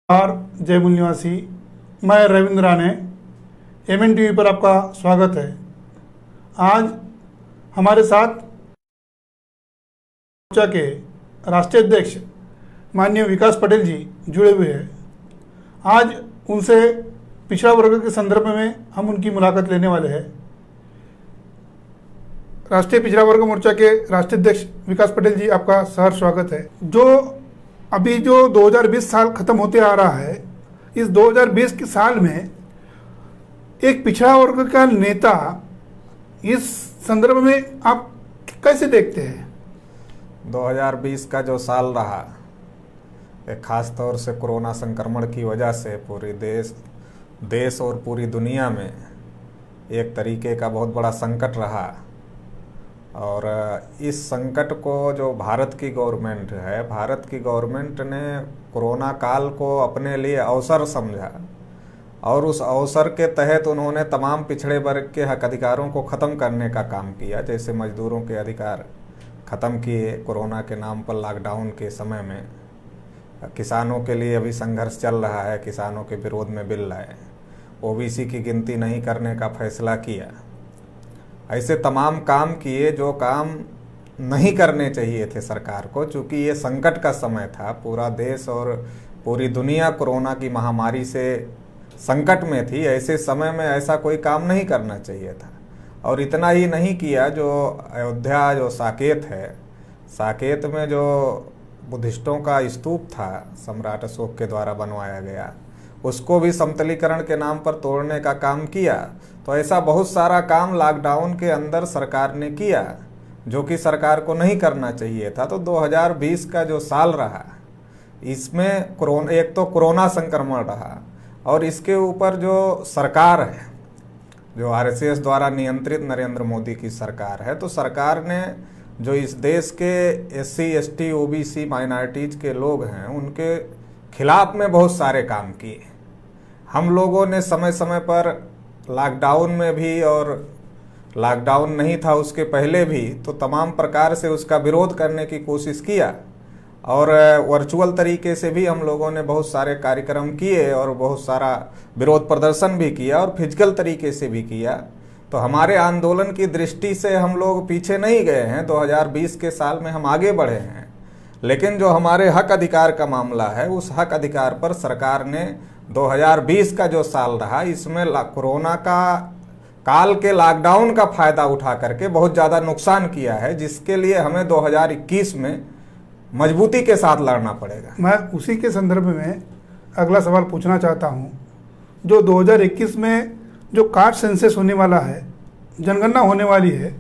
और जयपुर निवासी मैं रविंद्र राणे एमएन टीवी पर आपका स्वागत है। आज हमारे साथ मोर्चा के राष्ट्रीय अध्यक्ष माननीय विकास पटेल जी जुड़े हुए हैं। आज उनसे पिछड़ा वर्ग के संदर्भ में हम उनकी मुलाकात लेने वाले हैं। राष्ट्रीय पिछड़ा वर्ग मोर्चा के राष्ट्रीय अध्यक्ष विकास पटेल जी, आपका सहर्ष स्वागत है। जो 2020 साल खत्म होते आ रहा है, इस 2020 के साल में एक पिछड़ा वर्ग का नेता, इस संदर्भ में आप कैसे देखते हैं? 2020 का जो साल रहा, एक खास तौर से कोरोना संक्रमण की वजह से पूरे देश और पूरी दुनिया में एक तरीके का बहुत बड़ा संकट रहा। और इस संकट को जो भारत की गवर्नमेंट ने कोरोना काल को अपने लिए अवसर समझा और उस अवसर के तहत उन्होंने तमाम पिछड़े वर्ग के हक अधिकारों को ख़त्म करने का काम किया। जैसे मजदूरों के अधिकार ख़त्म किए कोरोना के नाम पर लॉकडाउन के समय में। किसानों के लिए अभी संघर्ष चल रहा है, किसानों के विरोध में बिल लाए, ओबीसी की गिनती नहीं करने का फैसला किया। ऐसे तमाम काम किए जो काम नहीं करने चाहिए थे सरकार को, चूँकि ये संकट का समय था। पूरा देश और पूरी दुनिया कोरोना की महामारी से संकट में थी। ऐसे समय में ऐसा कोई काम नहीं करना चाहिए था। और इतना ही नहीं किया, जो अयोध्या जो साकेत है, साकेत में जो बुद्धिस्टों का स्तूप था सम्राट अशोक के द्वारा बनवाया गया, उसको भी समतलीकरण के नाम पर तोड़ने का काम किया। तो ऐसा बहुत सारा काम लॉकडाउन के अंदर सरकार ने किया जो कि सरकार को नहीं करना चाहिए था। तो 2020 का जो साल रहा, इसमें एक तो कोरोना संक्रमण रहा और इसके ऊपर जो सरकार है, जो आरएसएस द्वारा नियंत्रित नरेंद्र मोदी की सरकार है, तो सरकार ने जो इस देश के एससी, एसटी, ओबीसी, माइनॉरिटीज के लोग हैं, उनके खिलाफ में बहुत सारे काम किए। हम लोगों ने समय समय पर लॉकडाउन में भी, और लॉकडाउन नहीं था उसके पहले भी, तो तमाम प्रकार से उसका विरोध करने की कोशिश किया। और वर्चुअल तरीके से भी हम लोगों ने बहुत सारे कार्यक्रम किए और बहुत सारा विरोध प्रदर्शन भी किया और फिजिकल तरीके से भी किया। तो हमारे आंदोलन की दृष्टि से हम लोग पीछे नहीं गए हैं। 2020 के साल में हम आगे बढ़े हैं। लेकिन जो हमारे हक अधिकार का मामला है, उस हक अधिकार पर सरकार ने 2020 का जो साल रहा, इसमें कोरोना का काल के लॉकडाउन का फायदा उठा करके बहुत ज़्यादा नुकसान किया है, जिसके लिए हमें 2021 में मजबूती के साथ लड़ना पड़ेगा। मैं उसी के संदर्भ में अगला सवाल पूछना चाहता हूँ। जो 2021 में जो कास्ट सेंसस होने वाला है, जनगणना होने वाली है,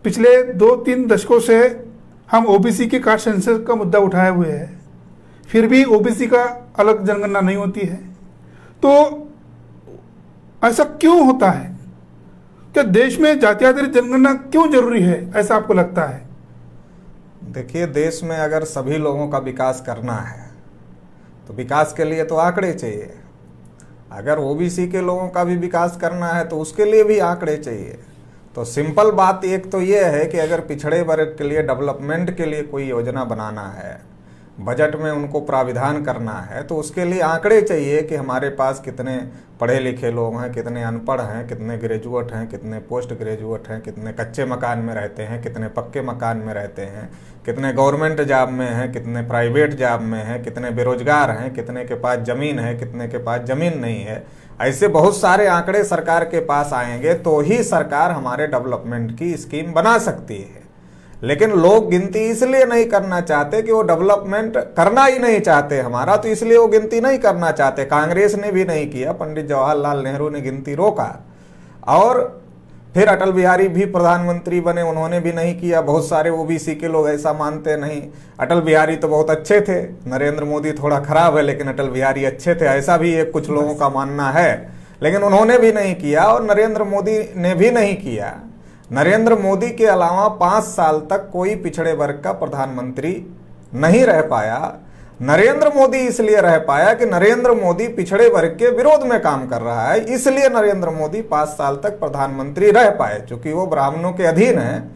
पिछले 2-3 दशकों से हम ओबीसी के कास्ट सेंसस का मुद्दा उठाए हुए हैं, फिर भी ओबीसी का अलग जनगणना नहीं होती है। तो ऐसा क्यों होता है? क्या देश में जाति आधारित जनगणना क्यों जरूरी है, ऐसा आपको लगता है? देखिए, देश में अगर सभी लोगों का विकास करना है तो विकास के लिए तो आंकड़े चाहिए। अगर ओबीसी के लोगों का भी विकास करना है तो उसके लिए भी आंकड़े चाहिए। तो सिंपल बात एक तो ये है कि अगर पिछड़े वर्ग के लिए डेवलपमेंट के लिए कोई योजना बनाना है, बजट में उनको प्राविधान करना है, तो उसके लिए आंकड़े चाहिए कि हमारे पास कितने पढ़े लिखे लोग हैं, कितने अनपढ़ हैं, कितने ग्रेजुएट हैं, कितने पोस्ट ग्रेजुएट हैं, कितने कच्चे मकान में रहते हैं, कितने पक्के मकान में रहते हैं, कितने गवर्नमेंट जॉब में हैं, कितने प्राइवेट जॉब में हैं, कितने बेरोजगार हैं, कितने के पास ज़मीन है, कितने के पास ज़मीन नहीं है। ऐसे बहुत सारे आंकड़े सरकार के पास आएंगे तो ही सरकार हमारे डेवलपमेंट की स्कीम बना सकती है। लेकिन लोग गिनती इसलिए नहीं करना चाहते कि वो डेवलपमेंट करना ही नहीं चाहते हमारा, तो इसलिए वो गिनती नहीं करना चाहते। कांग्रेस ने भी नहीं किया, पंडित जवाहरलाल नेहरू ने गिनती रोका, और फिर अटल बिहारी भी प्रधानमंत्री बने, उन्होंने भी नहीं किया। बहुत सारे ओबीसी के लोग ऐसा मानते नहीं, अटल बिहारी तो बहुत अच्छे थे, नरेंद्र मोदी थोड़ा खराब है लेकिन अटल बिहारी अच्छे थे, ऐसा भी एक कुछ लोगों का मानना है। लेकिन उन्होंने भी नहीं किया और नरेंद्र मोदी ने भी नहीं किया। नरेंद्र मोदी के अलावा 5 साल तक कोई पिछड़े वर्ग का प्रधानमंत्री नहीं रह पाया। नरेंद्र मोदी इसलिए रह पाया कि नरेंद्र मोदी पिछड़े वर्ग के विरोध में काम कर रहा है, इसलिए नरेंद्र मोदी 5 साल तक प्रधानमंत्री रह पाए, क्योंकि वो ब्राह्मणों के अधीन है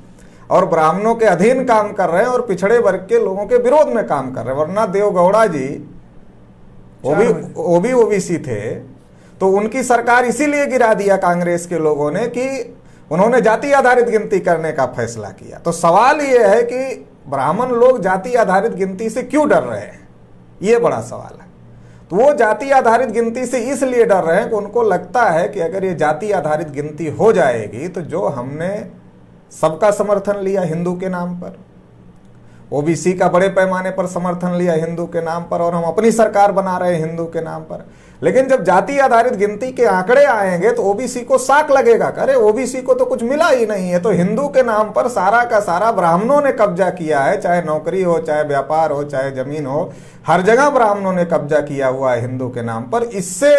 और ब्राह्मणों के अधीन काम कर रहे हैं और पिछड़े वर्ग के लोगों के विरोध में काम कर रहे हैं। वरना देवगौड़ा जी वो भी ओबीसी थे, तो उनकी सरकार इसीलिए गिरा दिया कांग्रेस के लोगों ने कि उन्होंने जाति आधारित गिनती करने का फैसला किया। तो सवाल ये है कि ब्राह्मण लोग जाति आधारित गिनती से क्यों डर रहे हैं, ये बड़ा सवाल है। तो वो जाति आधारित गिनती से इसलिए डर रहे हैं कि उनको लगता है कि अगर ये जाति आधारित गिनती हो जाएगी तो जो हमने सबका समर्थन लिया हिंदू के नाम पर, ओबीसी का बड़े पैमाने पर समर्थन लिया हिंदू के नाम पर, और हम अपनी सरकार बना रहे हैं हिंदू के नाम पर, लेकिन जब जाति आधारित गिनती के आंकड़े आएंगे तो ओबीसी को साक लगेगा, अरे ओबीसी को तो कुछ मिला ही नहीं है, तो हिंदू के नाम पर सारा का सारा ब्राह्मणों ने कब्जा किया है, चाहे नौकरी हो, चाहे व्यापार हो, चाहे जमीन हो, हर जगह ब्राह्मणों ने कब्जा किया हुआ है हिंदू के नाम पर। इससे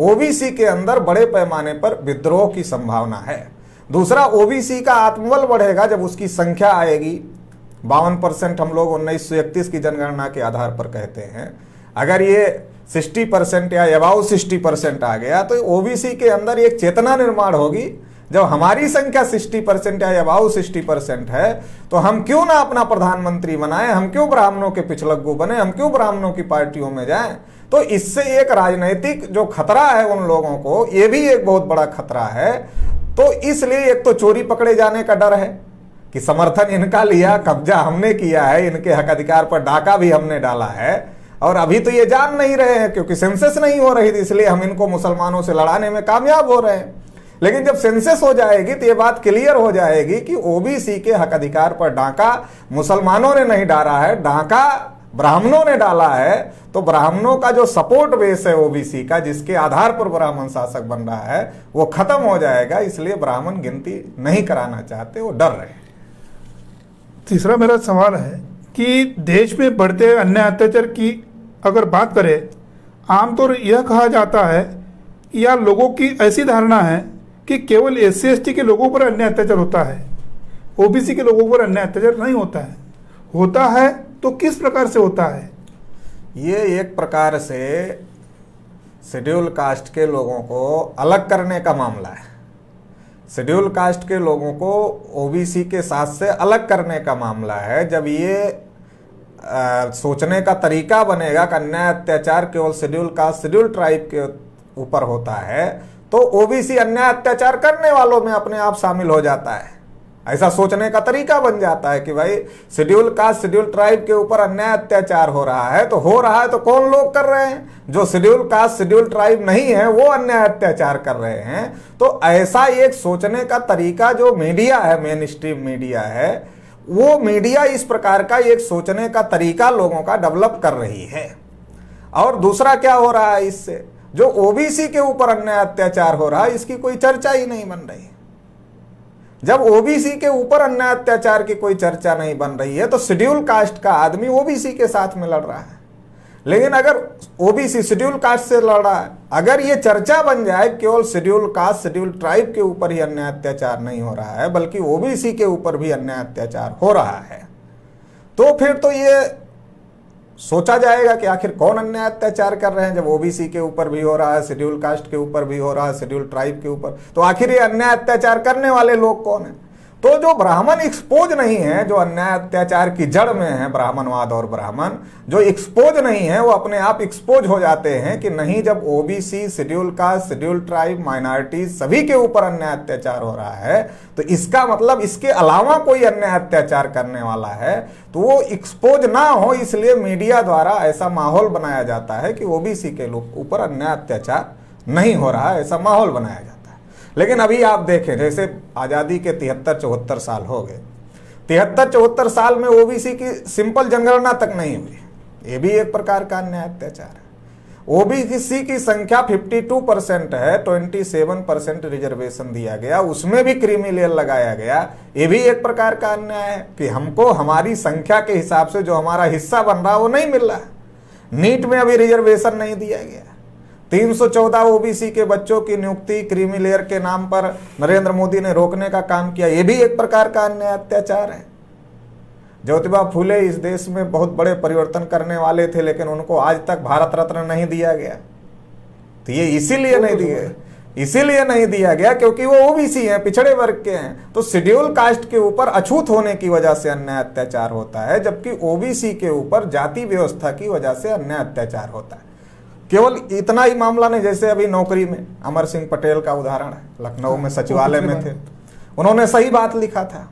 ओबीसी के अंदर बड़े पैमाने पर विद्रोह की संभावना है। दूसरा, ओबीसी का आत्मबल बढ़ेगा जब उसकी संख्या आएगी 52%, हम लोग 1931 की जनगणना के आधार पर कहते हैं। अगर ये 60% या अबाउ 60% आ गया तो ओबीसी के अंदर एक चेतना निर्माण होगी, जब हमारी संख्या 60% या अबाउ 60% है तो हम क्यों ना अपना प्रधानमंत्री बनाएं, हम क्यों ब्राह्मणों के पिछलग्गू बने, हम क्यों ब्राह्मणों की पार्टियों में जाएं। तो इससे एक राजनीतिक जो खतरा है उन लोगों को, ये भी एक बहुत बड़ा खतरा है। तो इसलिए एक तो चोरी पकड़े जाने का डर है कि समर्थन इनका लिया, कब्जा हमने किया है, इनके हक अधिकार पर डाका भी हमने डाला है, और अभी तो ये जान नहीं रहे हैं क्योंकि सेंसस नहीं हो रही थी, इसलिए हम इनको मुसलमानों से लड़ाने में कामयाब हो रहे हैं। लेकिन जब सेंसस हो जाएगी तो ये बात क्लियर हो जाएगी कि ओबीसी के हक अधिकार पर डाका मुसलमानों ने नहीं डाला है, डाका ब्राह्मणों ने डाला है। तो ब्राह्मणों का जो सपोर्ट बेस है ओबीसी का, जिसके आधार पर ब्राह्मण शासक बन रहा है, वो खत्म हो जाएगा। इसलिए ब्राह्मण गिनती नहीं कराना चाहते, वो डर रहे हैं। तीसरा मेरा सवाल है कि देश में बढ़ते अन्याय अत्याचार की अगर बात करें, आमतौर यह कहा जाता है या लोगों की ऐसी धारणा है कि केवल SC/ST के लोगों पर अन्याय अत्याचार होता है, ओबीसी के लोगों पर अन्याय अत्याचार नहीं होता है। होता है तो किस प्रकार से होता है? ये एक प्रकार से शेड्यूल कास्ट के लोगों को अलग करने का मामला है। शेड्यूल कास्ट के लोगों को ओबीसी के साथ से अलग करने का मामला है। जब ये सोचने का तरीका बनेगा कि अन्याय अत्याचार केवल शेड्यूल कास्ट, शेड्यूल ट्राइब के ऊपर होता है, तो ओबीसी अन्याय अत्याचार करने वालों में अपने आप शामिल हो जाता है। ऐसा सोचने का तरीका बन जाता है कि भाई शेड्यूल कास्ट, शेड्यूल ट्राइब के ऊपर अन्याय अत्याचार हो रहा है, तो हो रहा है तो कौन लोग कर रहे हैं? जो शेड्यूल कास्ट, शेड्यूल ट्राइब नहीं है वो अन्याय अत्याचार कर रहे हैं। तो ऐसा एक सोचने का तरीका जो मीडिया है, मेन स्ट्रीम मीडिया है, वो मीडिया इस प्रकार का एक सोचने का तरीका लोगों का डेवलप कर रही है। और दूसरा क्या हो रहा है, इससे जो ओबीसी के ऊपर अन्याय अत्याचार हो रहा है इसकी कोई चर्चा ही नहीं बन रही। जब ओबीसी के ऊपर अन्याय अत्याचार की कोई चर्चा नहीं बन रही है तो शेड्यूल कास्ट का आदमी ओबीसी के साथ में लड़ रहा है। लेकिन अगर ओबीसी शेड्यूल कास्ट से लड़ रहा है, अगर ये चर्चा बन जाए केवल शेड्यूल कास्ट, शेड्यूल ट्राइब के ऊपर ही अन्याय अत्याचार नहीं हो रहा है बल्कि ओबीसी के ऊपर भी अन्याय अत्याचार हो रहा है, तो फिर तो ये सोचा जाएगा कि आखिर कौन अन्याय अत्याचार कर रहे हैं। जब ओबीसी के ऊपर भी हो रहा है, शेड्यूल कास्ट के ऊपर भी हो रहा है, शेड्यूल ट्राइब के ऊपर, तो आखिर ये अन्याय अत्याचार करने वाले लोग कौन हैं? तो जो ब्राह्मण एक्सपोज नहीं है, जो अन्याय अत्याचार की जड़ में है, ब्राह्मणवाद और ब्राह्मण जो एक्सपोज नहीं है, वो अपने आप एक्सपोज हो जाते हैं कि नहीं, जब OBC, schedule caste, schedule tribe, minority सभी के ऊपर अन्याय अत्याचार हो रहा है तो इसका मतलब इसके अलावा कोई अन्याय अत्याचार करने वाला है, तो वो एक्सपोज ना हो, इसलिए मीडिया द्वारा ऐसा माहौल बनाया जाता है कि ओबीसी के लोग ऊपर अन्याय अत्याचार नहीं हो रहा है, ऐसा माहौल बनाया जाता है। लेकिन अभी आप देखें, जैसे आज़ादी के 73-74 साल हो गए, 73-74 साल में ओबीसी की सिंपल जनगणना तक नहीं हुई, ये भी एक प्रकार का अन्याय अत्याचार है। ओबीसी की संख्या 52% है, 27% रिजर्वेशन दिया गया, उसमें भी क्रीमी लेयर लगाया गया, ये भी एक प्रकार का अन्याय है कि हमको हमारी संख्या के हिसाब से जो हमारा हिस्सा बन रहा वो नहीं मिल रहा। नीट में अभी रिजर्वेशन नहीं दिया गया। 314 ओबीसी के बच्चों की नियुक्ति क्रीमी लेयर के नाम पर नरेंद्र मोदी ने रोकने का काम किया, यह भी एक प्रकार का अन्याय अत्याचार है। ज्योतिबा फूले इस देश में बहुत बड़े परिवर्तन करने वाले थे, लेकिन उनको आज तक भारत रत्न नहीं दिया गया। तो ये इसीलिए नहीं दिया गया क्योंकि वो ओबीसी हैं, पिछड़े वर्ग के हैं। तो शेड्यूल कास्ट के ऊपर अछूत होने की वजह से अन्याय अत्याचार होता है, जबकि ओबीसी के ऊपर जाति व्यवस्था की वजह से अन्याय अत्याचार होता है। केवल इतना ही मामला नहीं, जैसे अभी नौकरी में अमर सिंह पटेल का उदाहरण है, लखनऊ में सचिवालय में थे, उन्होंने सही बात लिखा था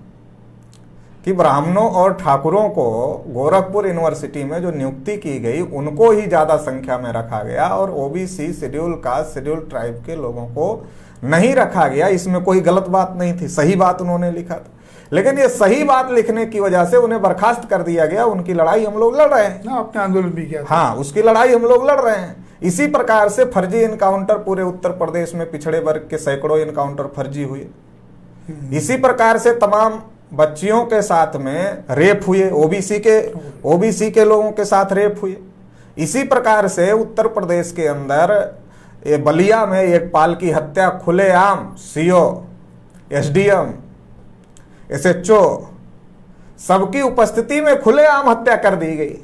कि ब्राह्मणों और ठाकुरों को गोरखपुर यूनिवर्सिटी में जो नियुक्ति की गई उनको ही ज्यादा संख्या में रखा गया और OBC, schedule caste, schedule tribe के लोगों को नहीं रखा गया। इसमें कोई गलत बात नहीं थी, सही बात उन्होंने लिखा था। लेकिन ये सही बात लिखने की वजह से उन्हें बर्खास्त कर दिया गया। उनकी लड़ाई हम लोग लड़ रहे हैं ना, अपने आंदोलन भी किया। हाँ, उसकी लड़ाई हम लोग लड़ रहे हैं। इसी प्रकार से फर्जी इनकाउंटर पूरे उत्तर प्रदेश में पिछड़े वर्ग के सैकड़ों इनकाउंटर फर्जी हुए। इसी प्रकार से तमाम बच्चियों के साथ में रेप हुए, ओबीसी के लोगों के साथ रेप हुए। इसी प्रकार से उत्तर प्रदेश के अंदर ये बलिया में एक पाल की हत्या खुलेआम सीओ, एसडीएम, एसएचओ सबकी उपस्थिति में खुलेआम हत्या कर दी गई।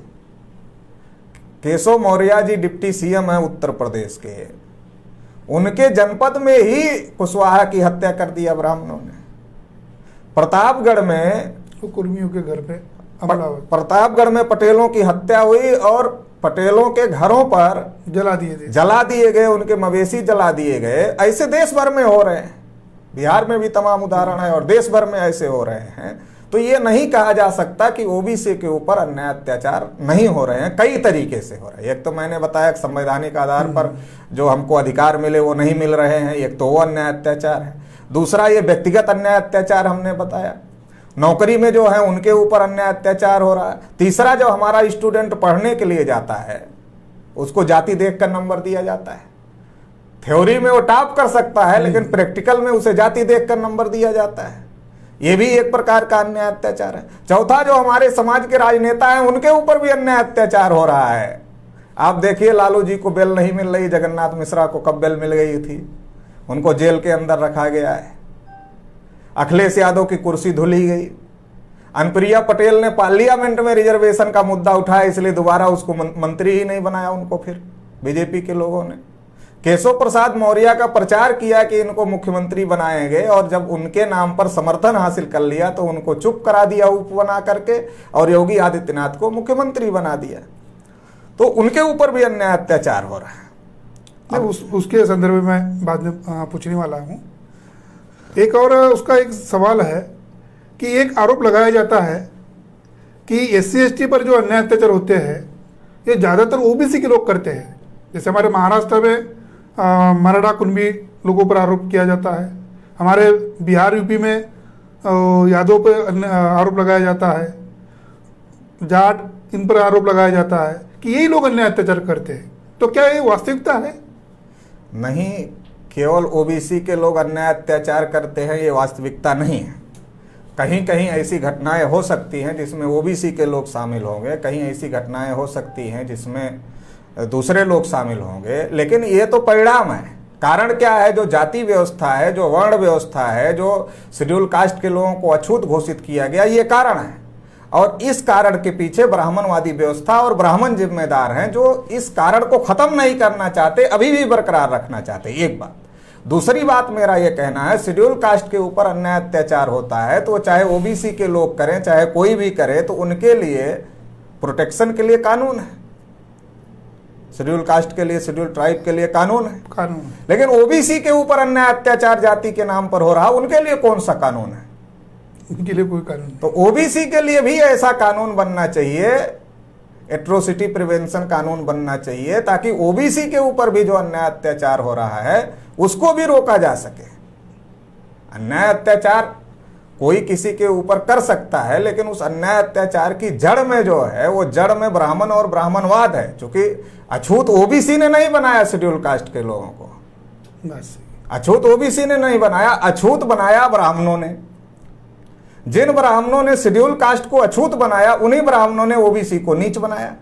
केशव मौर्य जी डिप्टी सीएम है उत्तर प्रदेश के, उनके जनपद में ही कुशवाहा की हत्या कर दिया ब्राह्मणों ने। प्रतापगढ़ में कुर्मियों के घर पे हमला हुआ, प्रतापगढ़ में पटेलों की हत्या हुई और पटेलों के घरों पर जला दिए गए, उनके मवेशी जला दिए गए। ऐसे देश भर में हो रहे हैं, बिहार में भी तमाम उदाहरण है और देश भर में ऐसे हो रहे हैं। तो ये नहीं कहा जा सकता कि ओबीसी के ऊपर अन्याय अत्याचार नहीं हो रहे हैं, कई तरीके से हो रहे हैं। एक तो मैंने बताया संवैधानिक आधार पर जो हमको अधिकार मिले वो नहीं मिल रहे हैं, एक तो वो अन्याय अत्याचार है। दूसरा ये व्यक्तिगत अन्याय अत्याचार हमने बताया, नौकरी में जो है उनके ऊपर अन्याय अत्याचार हो रहा है। तीसरा, जो हमारा स्टूडेंट पढ़ने के लिए जाता है उसको जाति देखकर नंबर दिया जाता है। थ्योरी में वो टॉप कर सकता है लेकिन प्रैक्टिकल में उसे जाति देखकर नंबर दिया जाता है। ये भी एक प्रकार का अन्याय अत्याचार है। चौथा, जो हमारे समाज के राजनेता हैं उनके ऊपर भी अन्याय अत्याचार हो रहा है। आप देखिए, लालू जी को बेल नहीं मिल रही, जगन्नाथ मिश्रा को कब बेल मिल गई थी, उनको जेल के अंदर रखा गया है। अखिलेश यादव की कुर्सी धुली गई। अनुप्रिया पटेल ने पार्लियामेंट में रिजर्वेशन का मुद्दा उठाया, इसलिए दोबारा उसको मंत्री ही नहीं बनाया उनको, फिर बीजेपी के लोगों ने। केशव प्रसाद मौर्य का प्रचार किया कि इनको मुख्यमंत्री बनाएंगे और जब उनके नाम पर समर्थन हासिल कर लिया तो उनको चुप करा दिया उप बना करके और योगी आदित्यनाथ को मुख्यमंत्री बना दिया। तो उनके ऊपर भी अन्याय अत्याचार हो रहा है। उसके संदर्भ में बाद में पूछने वाला हूँ। एक और उसका एक सवाल है कि एक आरोप लगाया जाता है कि एससी एसटी पर जो अन्याय अत्याचार होते हैं ये ज़्यादातर ओबीसी के लोग करते हैं। जैसे हमारे महाराष्ट्र में मराठा कुंभी लोगों पर आरोप किया जाता है, हमारे बिहार यूपी में यादव पर आरोप लगाया जाता है, जाट इन पर आरोप लगाया जाता है कि यही लोग अन्याय अत्याचार करते हैं। तो क्या ये वास्तविकता है? नहीं, केवल ओबीसी के लोग अन्याय अत्याचार करते हैं ये वास्तविकता नहीं है। कहीं कहीं ऐसी घटनाएं हो सकती हैं जिसमें ओबीसी के लोग शामिल होंगे, कहीं ऐसी घटनाएं हो सकती हैं जिसमें दूसरे लोग शामिल होंगे, लेकिन ये तो परिणाम है। कारण क्या है? जो जाति व्यवस्था है, जो वर्ण व्यवस्था है, जो शेड्यूल कास्ट के लोगों को अछूत घोषित किया गया, ये कारण है। और इस कारण के पीछे ब्राह्मणवादी व्यवस्था और ब्राह्मण जिम्मेदार हैं जो इस कारण को खत्म नहीं करना चाहते, अभी भी बरकरार रखना चाहते। एक बात। दूसरी बात मेरा यह कहना है, शेड्यूल कास्ट के ऊपर अन्याय अत्याचार होता है तो चाहे ओबीसी के लोग करें चाहे कोई भी करे, तो उनके लिए प्रोटेक्शन के लिए कानून है। शेड्यूल कास्ट के लिए, शेड्यूल ट्राइब के लिए कानून है। लेकिन ओबीसी के ऊपर अन्याय अत्याचार जाति के नाम पर हो रहा, उनके लिए कौन सा कानून है? उनके लिए कोई कानून। तो ओबीसी के लिए भी ऐसा कानून बनना चाहिए, एट्रोसिटी प्रिवेंशन कानून बनना चाहिए, ताकि ओबीसी के ऊपर भी जो अन्याय अत्याचार हो रहा है उसको भी रोका जा सके। अन्याय अत्याचार कोई किसी के ऊपर कर सकता है, लेकिन उस अन्याय अत्याचार की जड़ में जो है वो जड़ में ब्राह्मण और ब्राह्मणवाद है। क्योंकि अछूत ओबीसी ने नहीं बनाया शेड्यूल कास्ट के लोगों को, बस अछूत ओबीसी ने नहीं बनाया, अछूत बनाया ब्राह्मणों ने। जिन ब्राह्मणों ने शेड्यूल कास्ट को अछूत बनाया उन्हीं ब्राह्मणों ने ओबीसी को नीच बनाया।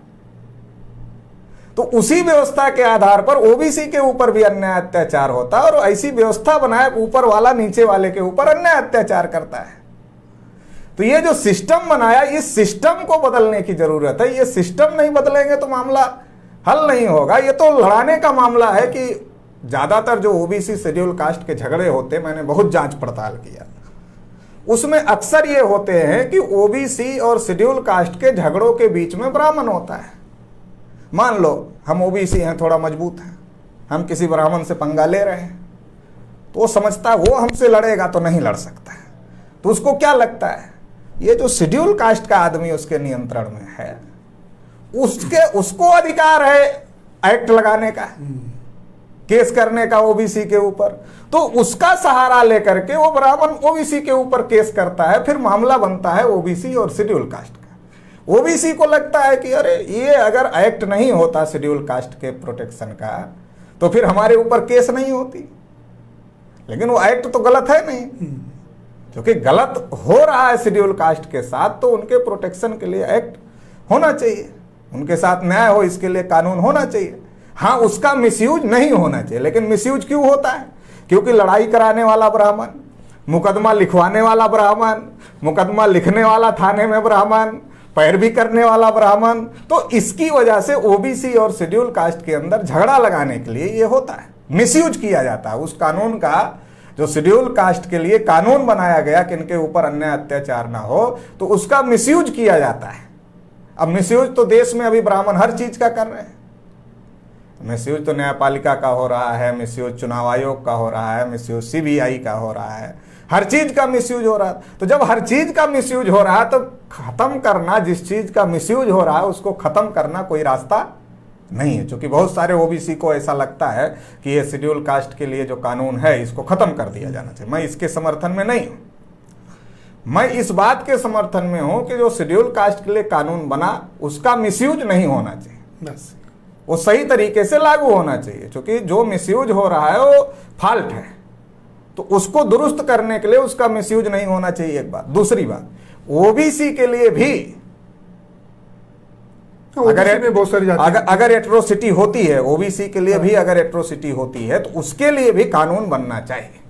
तो उसी व्यवस्था के आधार पर ओबीसी के ऊपर भी अन्याय अत्याचार होता है और ऐसी व्यवस्था बनाए ऊपर वाला नीचे वाले के ऊपर अन्याय अत्याचार करता है। तो ये जो सिस्टम बनाया, इस सिस्टम को बदलने की जरूरत है। ये सिस्टम नहीं बदलेंगे तो मामला हल नहीं होगा। ये तो लड़ाने का मामला है कि ज्यादातर जो ओबीसी शेड्यूल कास्ट के झगड़े होते, मैंने बहुत जांच पड़ताल किया, उसमें अक्सर ये होते हैं कि ओबीसी और शेड्यूल कास्ट के झगड़ों के बीच में ब्राह्मण होता है। मान लो हम ओबीसी हैं, थोड़ा मजबूत हैं, हम किसी ब्राह्मण से पंगा ले रहे हैं, तो वो समझता है वो हमसे लड़ेगा तो नहीं लड़ सकता है। तो उसको क्या लगता है, ये जो शेड्यूल कास्ट का आदमी उसके नियंत्रण में है, उसको अधिकार है एक्ट लगाने का, केस करने का ओबीसी के ऊपर। तो उसका सहारा लेकर के वो ब्राह्मण ओबीसी के ऊपर केस करता है, फिर मामला बनता है ओबीसी और शेड्यूल कास्ट का। ओबीसी को लगता है कि अरे ये अगर एक्ट नहीं होता शेड्यूल कास्ट के प्रोटेक्शन का तो फिर हमारे ऊपर केस नहीं होती, लेकिन वो एक्ट तो गलत है नहीं, क्योंकि गलत हो रहा है शेड्यूल कास्ट के साथ, तो उनके प्रोटेक्शन के लिए एक्ट होना चाहिए, उनके साथ न्याय हो, इसके लिए कानून होना चाहिए। हाँ, उसका मिसयूज नहीं होना चाहिए, लेकिन मिसयूज क्यों होता है? क्योंकि लड़ाई कराने वाला ब्राह्मण, मुकदमा लिखवाने वाला ब्राह्मण, मुकदमा लिखने वाला थाने में ब्राह्मण, पैरवी करने वाला ब्राह्मण, तो इसकी वजह से ओबीसी और शेड्यूल कास्ट के अंदर झगड़ा लगाने के लिए ये होता है, मिसयूज किया जाता है उस कानून का, जो शेड्यूल कास्ट के लिए कानून बनाया गया कि इनके ऊपर अन्याय अत्याचार ना हो, तो उसका मिसयूज किया जाता है। अब मिसयूज तो देश में अभी ब्राह्मण हर चीज का कर रहे हैं। मिसयूज तो न्यायपालिका का हो रहा है, मिसयूज चुनाव आयोग का हो रहा है, मिसयूज सीबीआई का हो रहा है, हर चीज का मिसयूज हो रहा है। तो जब हर चीज का मिसयूज हो रहा है तो खत्म करना, जिस चीज का मिसयूज हो रहा है उसको खत्म करना कोई रास्ता नहीं है। क्योंकि बहुत सारे ओबीसी को ऐसा लगता है कि ये शेड्यूल कास्ट के लिए जो कानून है इसको खत्म कर दिया जाना चाहिए। मैं इसके समर्थन में नहीं हूं, मैं इस बात के समर्थन में हूं कि जो शेड्यूल कास्ट के लिए कानून बना उसका मिसयूज नहीं होना चाहिए, बस वो सही तरीके से लागू होना चाहिए। क्योंकि जो मिसयूज हो रहा है वो फॉल्ट है, तो उसको दुरुस्त करने के लिए उसका मिसयूज नहीं होना चाहिए, एक बात। दूसरी बात, ओबीसी के लिए भी अगर एट्रोसिटी होती है, ओबीसी के लिए भी अगर एट्रोसिटी होती है तो उसके लिए भी कानून बनना चाहिए।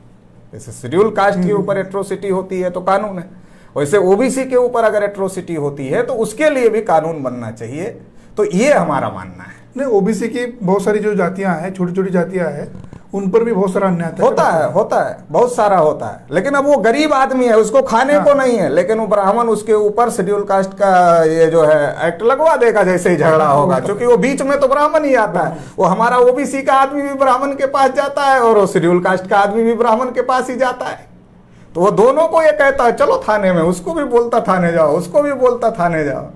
जैसे शेड्यूल कास्ट के ऊपर एट्रोसिटी होती है तो कानून है, वैसे ओबीसी के ऊपर अगर एट्रोसिटी होती है तो उसके लिए भी कानून बनना चाहिए। तो ये हमारा मानना है। नहीं, ओबीसी की बहुत सारी जो जातियां हैं, छोटी छोटी जातियां हैं, उन पर भी बहुत सारा अन्याय होता है, बहुत सारा होता है। लेकिन अब वो गरीब आदमी है, उसको खाने को नहीं है, लेकिन वो ब्राह्मण उसके ऊपर शेड्यूल कास्ट का ये जो है एक्ट लगवा देगा जैसे ही झगड़ा होगा, क्योंकि वो बीच में तो ब्राह्मण ही आता है। वो हमारा ओबीसी का आदमी भी ब्राह्मण के पास जाता है और वो शेड्यूल कास्ट का आदमी भी ब्राह्मण के पास ही जाता है। तो वो दोनों को ये कहता है चलो थाने में, उसको भी बोलता थाने जाओ, उसको भी बोलता थाने जाओ,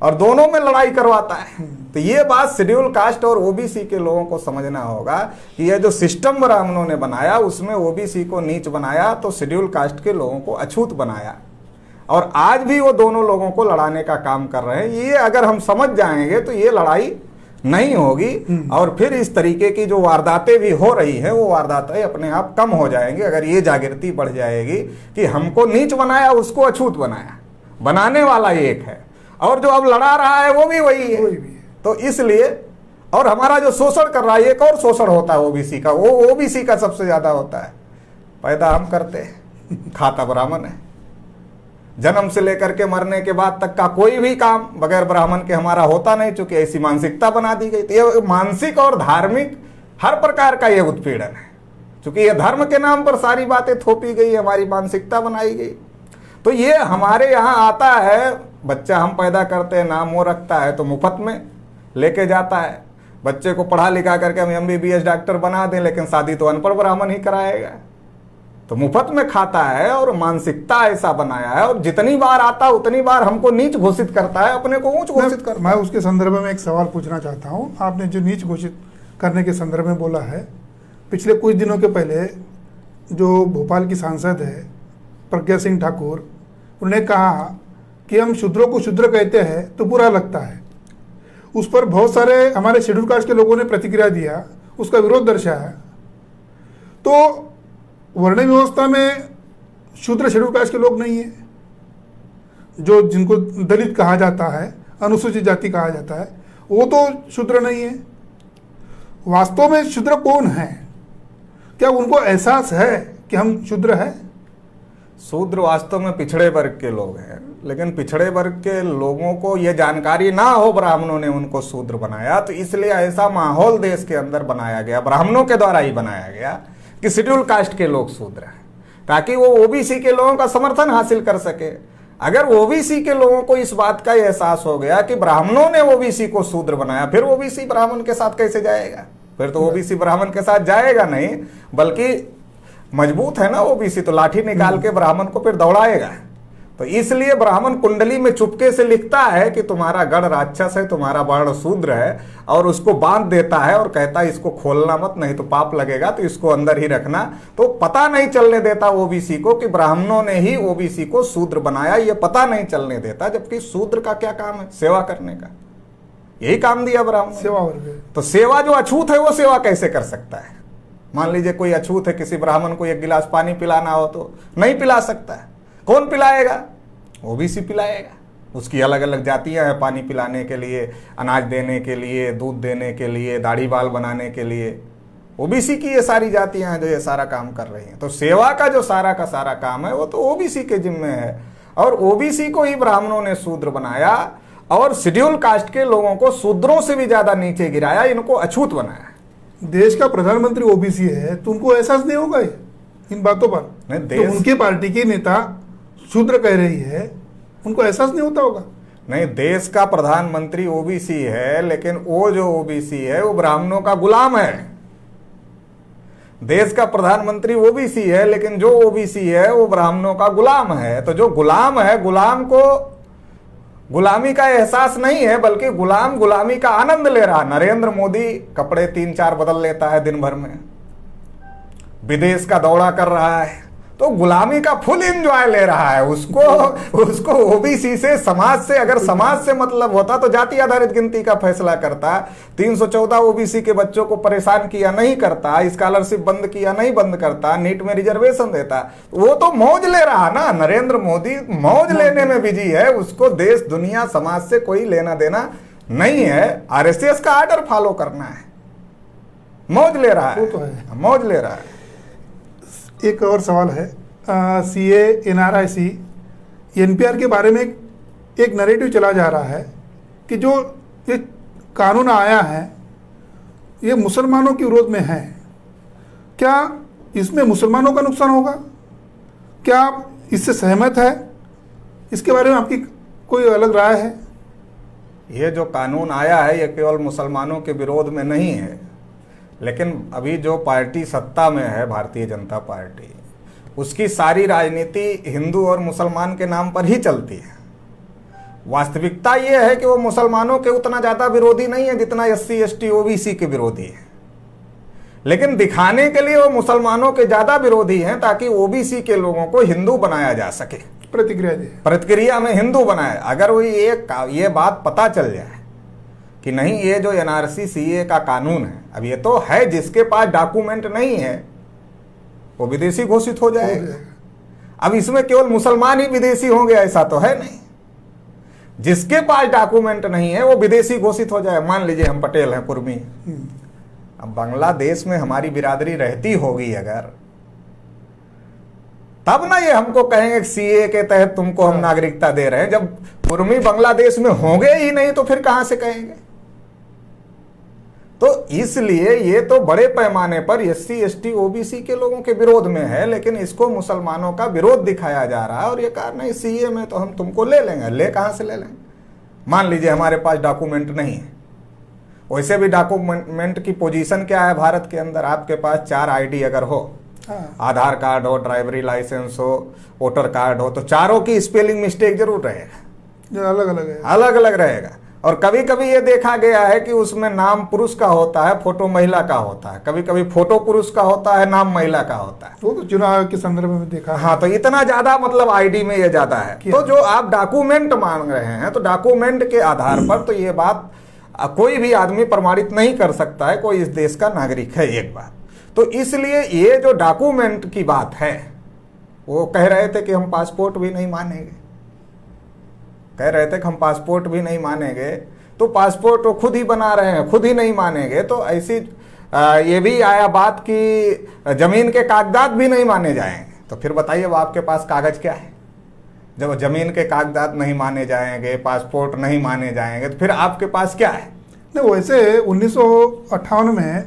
और दोनों में लड़ाई करवाता है। तो ये बात शेड्यूल कास्ट और ओबीसी के लोगों को समझना होगा कि ये जो सिस्टम ब्राह्मणों ने बनाया उसमें ओबीसी को नीच बनाया तो शेड्यूल कास्ट के लोगों को अछूत बनाया, और आज भी वो दोनों लोगों को लड़ाने का काम कर रहे हैं। ये अगर हम समझ जाएंगे तो ये लड़ाई नहीं होगी, और फिर इस तरीके की जो वारदातें भी हो रही है वो वारदातें अपने आप कम हो जाएंगी। अगर ये जागृति बढ़ जाएगी कि हमको नीच बनाया, उसको अछूत बनाया, बनाने वाला एक है, और जो अब लड़ा रहा है वो भी वही है। तो इसलिए, और हमारा जो शोषण कर रहा है, एक और शोषण होता है ओबीसी का, वो ओबीसी का सबसे ज्यादा होता है। पैदा हम करते हैं, खाता ब्राह्मण है, जन्म से लेकर के मरने के बाद तक का कोई भी काम बगैर ब्राह्मण के हमारा होता नहीं, चूंकि ऐसी मानसिकता बना दी गई। तो ये मानसिक और धार्मिक हर प्रकार का ये उत्पीड़न है, चूंकि ये धर्म के नाम पर सारी बातें थोपी गई, हमारी मानसिकता बनाई गई। तो ये हमारे यहाँ आता है, बच्चा हम पैदा करते हैं, नाम वो रखता है तो मुफ्त में लेके जाता है। बच्चे को पढ़ा लिखा करके हम एमबीबीएस डॉक्टर बना दें, लेकिन शादी तो अनपढ़ ब्राह्मण ही कराएगा, तो मुफ्त में खाता है। और मानसिकता ऐसा बनाया है, और जितनी बार आता उतनी बार हमको नीच घोषित करता है, अपने को ऊंच घोषित करता है। मैं उसके संदर्भ में एक सवाल पूछना चाहता हूँ। आपने जो नीच घोषित करने के संदर्भ में बोला है, पिछले कुछ दिनों के पहले जो भोपाल की सांसद है प्रज्ञा सिंह ठाकुर, उन्होंने कहा कि हम शूद्रों को शूद्र कहते हैं तो बुरा लगता है। उस पर बहुत सारे हमारे शेड्यूल कास्ट के लोगों ने प्रतिक्रिया दिया, उसका विरोध दर्शाया। तो वर्ण व्यवस्था में शूद्र शेड्यूल कास्ट के लोग नहीं है, जो जिनको दलित कहा जाता है, अनुसूचित जाति कहा जाता है, वो तो शूद्र नहीं है। वास्तव में शूद्र कौन है? क्या उनको एहसास है कि हम शूद्र हैं? शूद्र वास्तव में पिछड़े वर्ग के लोग हैं, लेकिन पिछड़े वर्ग के लोगों को ये जानकारी ना हो, ब्राह्मणों ने उनको शूद्र बनाया। तो इसलिए ऐसा माहौल देश के अंदर बनाया गया, ब्राह्मणों के द्वारा ही बनाया गया, कि शेड्यूल कास्ट के लोग शूद्र हैं, ताकि वो ओबीसी के लोगों का समर्थन हासिल कर सके। अगर ओबीसी के लोगों को इस बात का एहसास हो गया कि ब्राह्मणों ने ओबीसी को शूद्र बनाया, फिर ओबीसी ब्राह्मण के साथ कैसे जाएगा? फिर तो ओबीसी ब्राह्मण के साथ जाएगा नहीं, बल्कि मजबूत है ना ओबीसी, तो लाठी निकाल के ब्राह्मण को फिर दौड़ाएगा। तो इसलिए ब्राह्मण कुंडली में चुपके से लिखता है कि तुम्हारा गढ़ राक्षस है, तुम्हारा वर्ण शूद्र है, और उसको बांध देता है और कहता है इसको खोलना मत, नहीं तो पाप लगेगा, तो इसको अंदर ही रखना। तो पता नहीं चलने देता ओबीसी को कि ब्राह्मणों ने ही ओबीसी को शूद्र बनाया, ये पता नहीं चलने देता। जबकि शूद्र का क्या काम है? सेवा करने का, यही काम दिया ब्राह्मण, सेवा वर्ग। तो सेवा जो अछूत है वो सेवा कैसे कर सकता है? मान लीजिए कोई अछूत है, किसी ब्राह्मण को 1 गिलास पानी पिलाना हो तो नहीं पिला सकता है। कौन पिलाएगा? ओबीसी पिलाएगा। उसकी अलग अलग जातियां हैं पानी पिलाने के लिए, अनाज देने के लिए, दूध देने के लिए, दाढ़ी बाल बनाने के लिए। ओबीसी की ये सारी जातियां हैं जो ये सारा काम कर रही हैं। तो सेवा का जो सारा का सारा काम है वो तो ओबीसी के जिम्मे है, और ओबीसी को ही ब्राह्मणों ने शूद्र बनाया और शेड्यूल कास्ट के लोगों को शूद्रों से भी ज्यादा नीचे गिराया, इनको अछूत बनाया। देश का प्रधानमंत्री ओबीसी है तो उनको एहसास नहीं होगा इन बातों पर? नहीं, तो उनके पार्टी की नेता शूद्र कह रही है, उनको एहसास नहीं होता होगा? नहीं, देश का प्रधानमंत्री ओबीसी है, लेकिन वो जो ओबीसी है वो ब्राह्मणों का गुलाम है। देश का प्रधानमंत्री ओबीसी है, लेकिन जो ओबीसी है वो ब्राह्मणों का गुलाम है। तो जो गुलाम है, गुलाम को गुलामी का एहसास नहीं है, बल्कि गुलाम गुलामी का आनंद ले रहा। नरेंद्र मोदी कपड़े 3-4 बदल लेता है दिन भर में, विदेश का दौरा कर रहा है, तो गुलामी का फुल एंजॉय ले रहा है। उसको ओबीसी से, समाज से, अगर समाज से मतलब होता तो जाति आधारित गिनती का फैसला करता, 314 ओबीसी के बच्चों को परेशान किया नहीं करता, स्कॉलरशिप बंद किया नहीं बंद करता, नीट में रिजर्वेशन देता। वो तो मौज ले रहा ना, नरेंद्र मोदी मौज लेने में बिजी है। उसको देश दुनिया समाज से कोई लेना देना नहीं है, आरएसएस का आर्डर फॉलो करना है। मौज ले रहा है, मौज ले रहा है। एक और सवाल है, सीए, एनआरआईसी, एनपीआर के बारे में एक नैरेटिव चला जा रहा है कि जो ये कानून आया है ये मुसलमानों के विरोध में है। क्या इसमें मुसलमानों का नुकसान होगा? क्या आप इससे सहमत है? इसके बारे में आपकी कोई अलग राय है? ये जो कानून आया है ये केवल मुसलमानों के विरोध में नहीं है, लेकिन अभी जो पार्टी सत्ता में है, भारतीय जनता पार्टी, उसकी सारी राजनीति हिंदू और मुसलमान के नाम पर ही चलती है। वास्तविकता ये है कि वो मुसलमानों के उतना ज़्यादा विरोधी नहीं है जितना एससी, एसटी, ओबीसी के विरोधी है, लेकिन दिखाने के लिए वो मुसलमानों के ज़्यादा विरोधी हैं ताकि ओबीसी के लोगों को हिंदू बनाया जा सके, प्रतिक्रिया में हिंदू बनाया। अगर वो ये बात पता चल जाए कि नहीं, ये जो एनआरसी सीए का कानून है, अब ये तो है जिसके पास डॉक्यूमेंट नहीं है वो विदेशी घोषित हो जाएगा। अब इसमें केवल मुसलमान ही विदेशी होंगे ऐसा तो है नहीं, जिसके पास डॉक्यूमेंट नहीं है वो विदेशी घोषित हो जाए। मान लीजिए हम पटेल हैं, कुर्मी, अब बांग्लादेश में हमारी बिरादरी रहती होगी अगर, तब ना ये हमको कहेंगे सीए के तहत तुमको हम नागरिकता दे रहे हैं। जब कुर्मी बांग्लादेश में होंगे ही नहीं तो फिर कहां से कहेंगे? तो इसलिए ये तो बड़े पैमाने पर एससी, एसटी, ओबीसी के लोगों के विरोध में है, लेकिन इसको मुसलमानों का विरोध दिखाया जा रहा है और ये कहा नहीं सीए में तो हम तुमको ले लेंगे। ले कहां से ले लेंगे? मान लीजिए हमारे पास डॉक्यूमेंट नहीं है, वैसे भी डॉक्यूमेंट की पोजीशन क्या है भारत के अंदर? आपके पास 4 आईडी अगर हो, आधार कार्ड हो, ड्राइवरी लाइसेंस हो, वोटर कार्ड हो, तो चारों की स्पेलिंग मिस्टेक जरूर रहेगा, अलग अलग है, अलग अलग रहेगा। और कभी कभी ये देखा गया है कि उसमें नाम पुरुष का होता है, फोटो महिला का होता है, कभी कभी फोटो पुरुष का होता है, नाम महिला का होता है। वो तो चुनाव के संदर्भ में देखा। हाँ, तो इतना ज्यादा मतलब आईडी में ये ज्यादा है। तो जो आप डॉक्यूमेंट मांग रहे हैं, तो डॉक्यूमेंट के आधार पर तो ये बात कोई भी आदमी प्रमाणित नहीं कर सकता है कोई इस देश का नागरिक है, एक बात। तो इसलिए ये जो डॉक्यूमेंट की बात है, वो कह रहे थे कि हम पासपोर्ट भी नहीं मानेंगे, कह रहे थे कि हम पासपोर्ट भी नहीं मानेंगे, तो पासपोर्ट वो खुद ही बना रहे हैं, खुद ही नहीं मानेंगे। तो ऐसी ये भी आया बात कि जमीन के कागजात भी नहीं माने जाएंगे। तो फिर बताइए वो आपके पास कागज क्या है? जब जमीन के कागजात नहीं माने जाएंगे, पासपोर्ट नहीं माने जाएंगे, तो फिर आपके पास क्या है? नहीं, वैसे 1958 में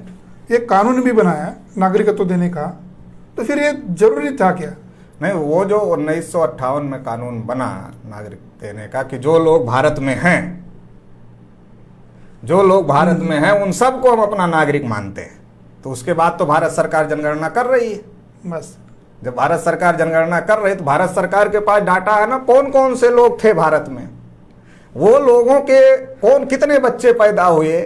एक कानून भी बनाया नागरिकत्व देने का, तो फिर ये जरूरी था क्या? नहीं, वो जो 1958 में कानून बना नागरिक देने का कि जो लोग भारत में हैं, जो लोग भारत में हैं उन सबको हम अपना नागरिक मानते हैं, तो उसके बाद तो भारत सरकार जनगणना कर रही है। बस जब भारत सरकार जनगणना कर रही है तो भारत सरकार के पास डाटा है ना, कौन कौन से लोग थे भारत में, वो लोगों के कौन कितने बच्चे पैदा हुए,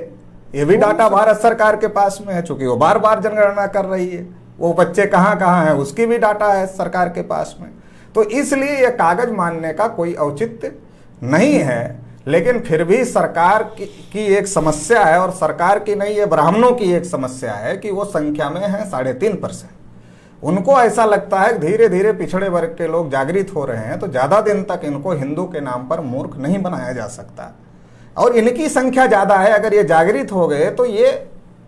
ये भी डाटा भारत सरकार के पास में है। चूंकि वो बार बार जनगणना कर रही है, वो बच्चे कहाँ कहाँ हैं उसकी भी डाटा है सरकार के पास में। तो इसलिए ये कागज मानने का कोई औचित्य नहीं है। लेकिन फिर भी सरकार की एक समस्या है, और सरकार की नहीं, ये ब्राह्मणों की एक समस्या है कि वो संख्या में है 3.5%। उनको ऐसा लगता है धीरे धीरे पिछड़े वर्ग के लोग जागृत हो रहे हैं, तो ज़्यादा दिन तक इनको हिंदू के नाम पर मूर्ख नहीं बनाया जा सकता। और इनकी संख्या ज़्यादा है, अगर ये जागृत हो गए तो ये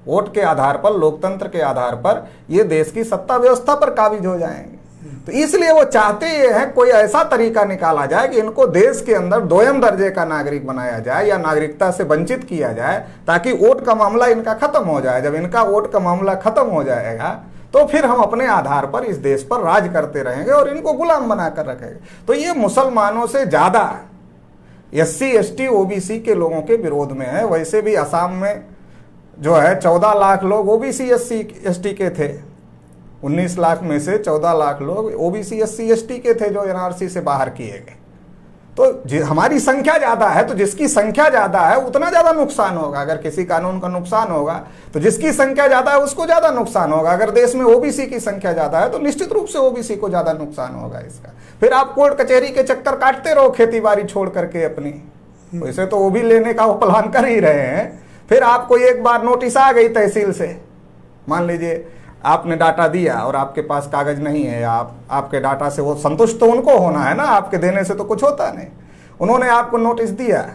वोट के आधार पर, लोकतंत्र के आधार पर ये देश की सत्ता व्यवस्था पर काबिज हो जाएंगे। तो इसलिए वो चाहते ये हैं कोई ऐसा तरीका निकाला जाए कि इनको देश के अंदर 2म दर्जे का नागरिक बनाया जाए या नागरिकता से वंचित किया जाए, ताकि वोट का मामला इनका खत्म हो जाए। जब इनका वोट का मामला खत्म हो जाएगा तो फिर हम अपने आधार पर इस देश पर राज करते रहेंगे और इनको गुलाम बनाकर रखेंगे। तो ये मुसलमानों से ज्यादा SC ST OBC के लोगों के विरोध में है। वैसे भी असम में जो है 14 लाख लोग OBC SC ST के थे, 19 लाख में से 14 लाख लोग OBC SC ST के थे जो NRC से बाहर किए गए। तो हमारी संख्या ज़्यादा है, तो जिसकी संख्या ज़्यादा है उतना ज़्यादा नुकसान होगा। अगर किसी कानून का नुकसान होगा तो जिसकी संख्या ज़्यादा है उसको ज़्यादा नुकसान होगा। अगर देश में OBC की संख्या ज़्यादा है तो निश्चित रूप से OBC को ज़्यादा नुकसान होगा इसका। फिर आप कोर्ट कचहरी के चक्कर काटते रहो खेती बाड़ी छोड़ करके अपनी, वैसे तो वो भी लेने का वो प्लान कर ही रहे हैं। फिर आपको एक बार नोटिस आ गई तहसील से, मान लीजिए आपने डाटा दिया और आपके पास कागज नहीं है, आपके डाटा से वो संतुष्ट तो उनको होना है ना, आपके देने से तो कुछ होता नहीं। उन्होंने आपको नोटिस दिया,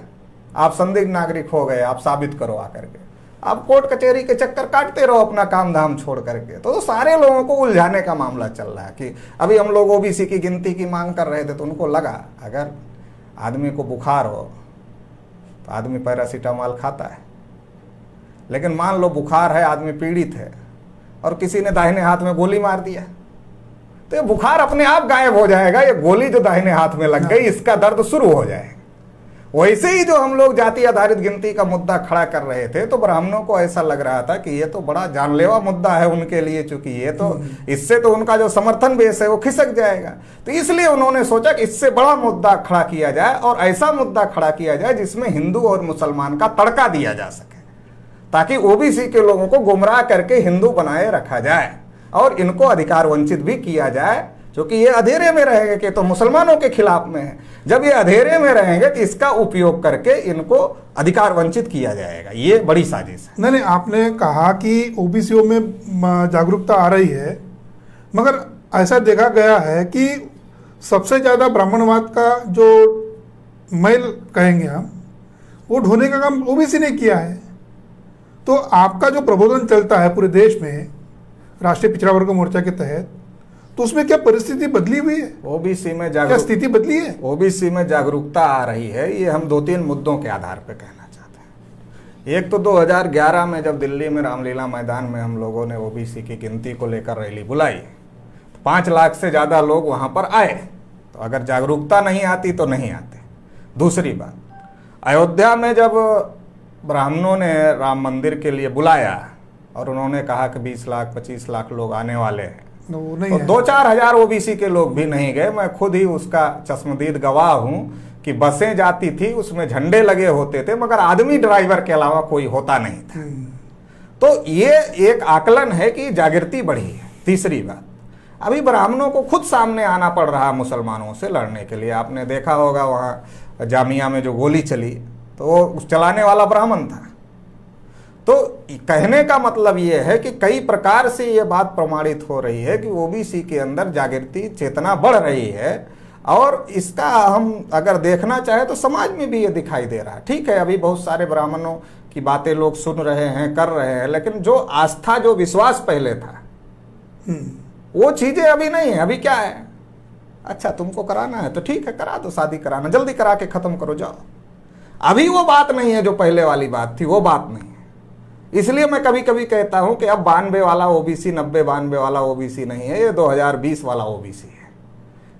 आप संदिग्ध नागरिक हो गए, आप साबित करो आकर के, आप कोर्ट कचहरी के चक्कर काटते रहो अपना काम धाम छोड़ करके। तो सारे लोगों को उलझाने का मामला चल रहा है कि अभी हम लोग OBC की गिनती की मांग कर रहे थे तो उनको लगा अगर आदमी को बुखार हो तो आदमी पैरासीटामोल खाता है, लेकिन मान लो बुखार है, आदमी पीड़ित है और किसी ने दाहिने हाथ में गोली मार दिया तो ये बुखार अपने आप गायब हो जाएगा। ये गोली जो दाहिने हाथ में लग गई इसका दर्द शुरू हो जाएगा। वैसे ही जो हम लोग जाति आधारित गिनती का मुद्दा खड़ा कर रहे थे तो ब्राह्मणों को ऐसा लग रहा था कि ये तो बड़ा जानलेवा मुद्दा है उनके लिए, चूंकि ये तो इससे तो उनका जो समर्थन बेस है वो खिसक जाएगा। तो इसलिए उन्होंने सोचा कि इससे बड़ा मुद्दा खड़ा किया जाए और ऐसा मुद्दा खड़ा किया जाए जिसमें हिंदू और मुसलमान का तड़का दिया जा सके, ताकि OBC के लोगों को गुमराह करके हिंदू बनाए रखा जाए और इनको अधिकार वंचित भी किया जाए, क्योंकि ये अंधेरे में रहेंगे कि तो मुसलमानों के खिलाफ में है। जब ये अंधेरे में रहेंगे तो इसका उपयोग करके इनको अधिकार वंचित किया जाएगा। ये बड़ी साजिश है। नहीं, आपने कहा कि OBCओं में जागरूकता आ रही है, मगर ऐसा देखा गया है कि सबसे ज़्यादा ब्राह्मणवाद का जो मैल कहेंगे हम, वो ढोने का काम OBC ने किया है। तो आपका जो प्रबोधन चलता है पूरे देश में राष्ट्रीय पिछड़ा वर्ग मोर्चा के तहत, तो उसमें क्या परिस्थिति बदली हुई है? OBC में क्या स्थिति बदली है? OBC में जागरूकता आ रही है। ये हम 2-3 मुद्दों के आधार पर कहना चाहते हैं। एक तो 2011 में जब दिल्ली में रामलीला मैदान में हम लोगों ने OBC की गिनती को लेकर रैली बुलाई, तो 5 लाख से ज़्यादा लोग वहाँ पर आए। तो अगर जागरूकता नहीं आती तो नहीं आते। दूसरी बात, अयोध्या में जब ब्राह्मणों ने राम मंदिर के लिए बुलाया और उन्होंने कहा कि 20 लाख 25 लाख लोग आने वाले हैं, तो 2-4 हजार OBC के लोग भी नहीं गए। मैं खुद ही उसका चश्मदीद गवाह हूं कि बसें जाती थी, उसमें झंडे लगे होते थे, मगर आदमी ड्राइवर के अलावा कोई होता नहीं था। तो ये एक आकलन है कि जागृति बढ़ी है। तीसरी बात, अभी ब्राह्मणों को खुद सामने आना पड़ रहा मुसलमानों से लड़ने के लिए। आपने देखा होगा वहाँ जामिया में जो गोली चली तो वो चलाने वाला ब्राह्मण था। तो कहने का मतलब ये है कि कई प्रकार से ये बात प्रमाणित हो रही है कि OBC के अंदर जागृति चेतना बढ़ रही है, और इसका हम अगर देखना चाहें तो समाज में भी ये दिखाई दे रहा है। ठीक है, अभी बहुत सारे ब्राह्मणों की बातें लोग सुन रहे हैं, कर रहे हैं, लेकिन जो आस्था जो विश्वास पहले था वो चीजें अभी नहीं है। अभी क्या है, अच्छा तुमको कराना है तो ठीक है करा दो, शादी कराना जल्दी करा के खत्म करो जाओ। अभी वो बात नहीं है जो पहले वाली बात थी, वो बात नहीं है। इसलिए मैं कभी कभी कहता हूं कि अब 92 वाला OBC 90-92 वाला OBC नहीं है, ये 2020 वाला OBC है।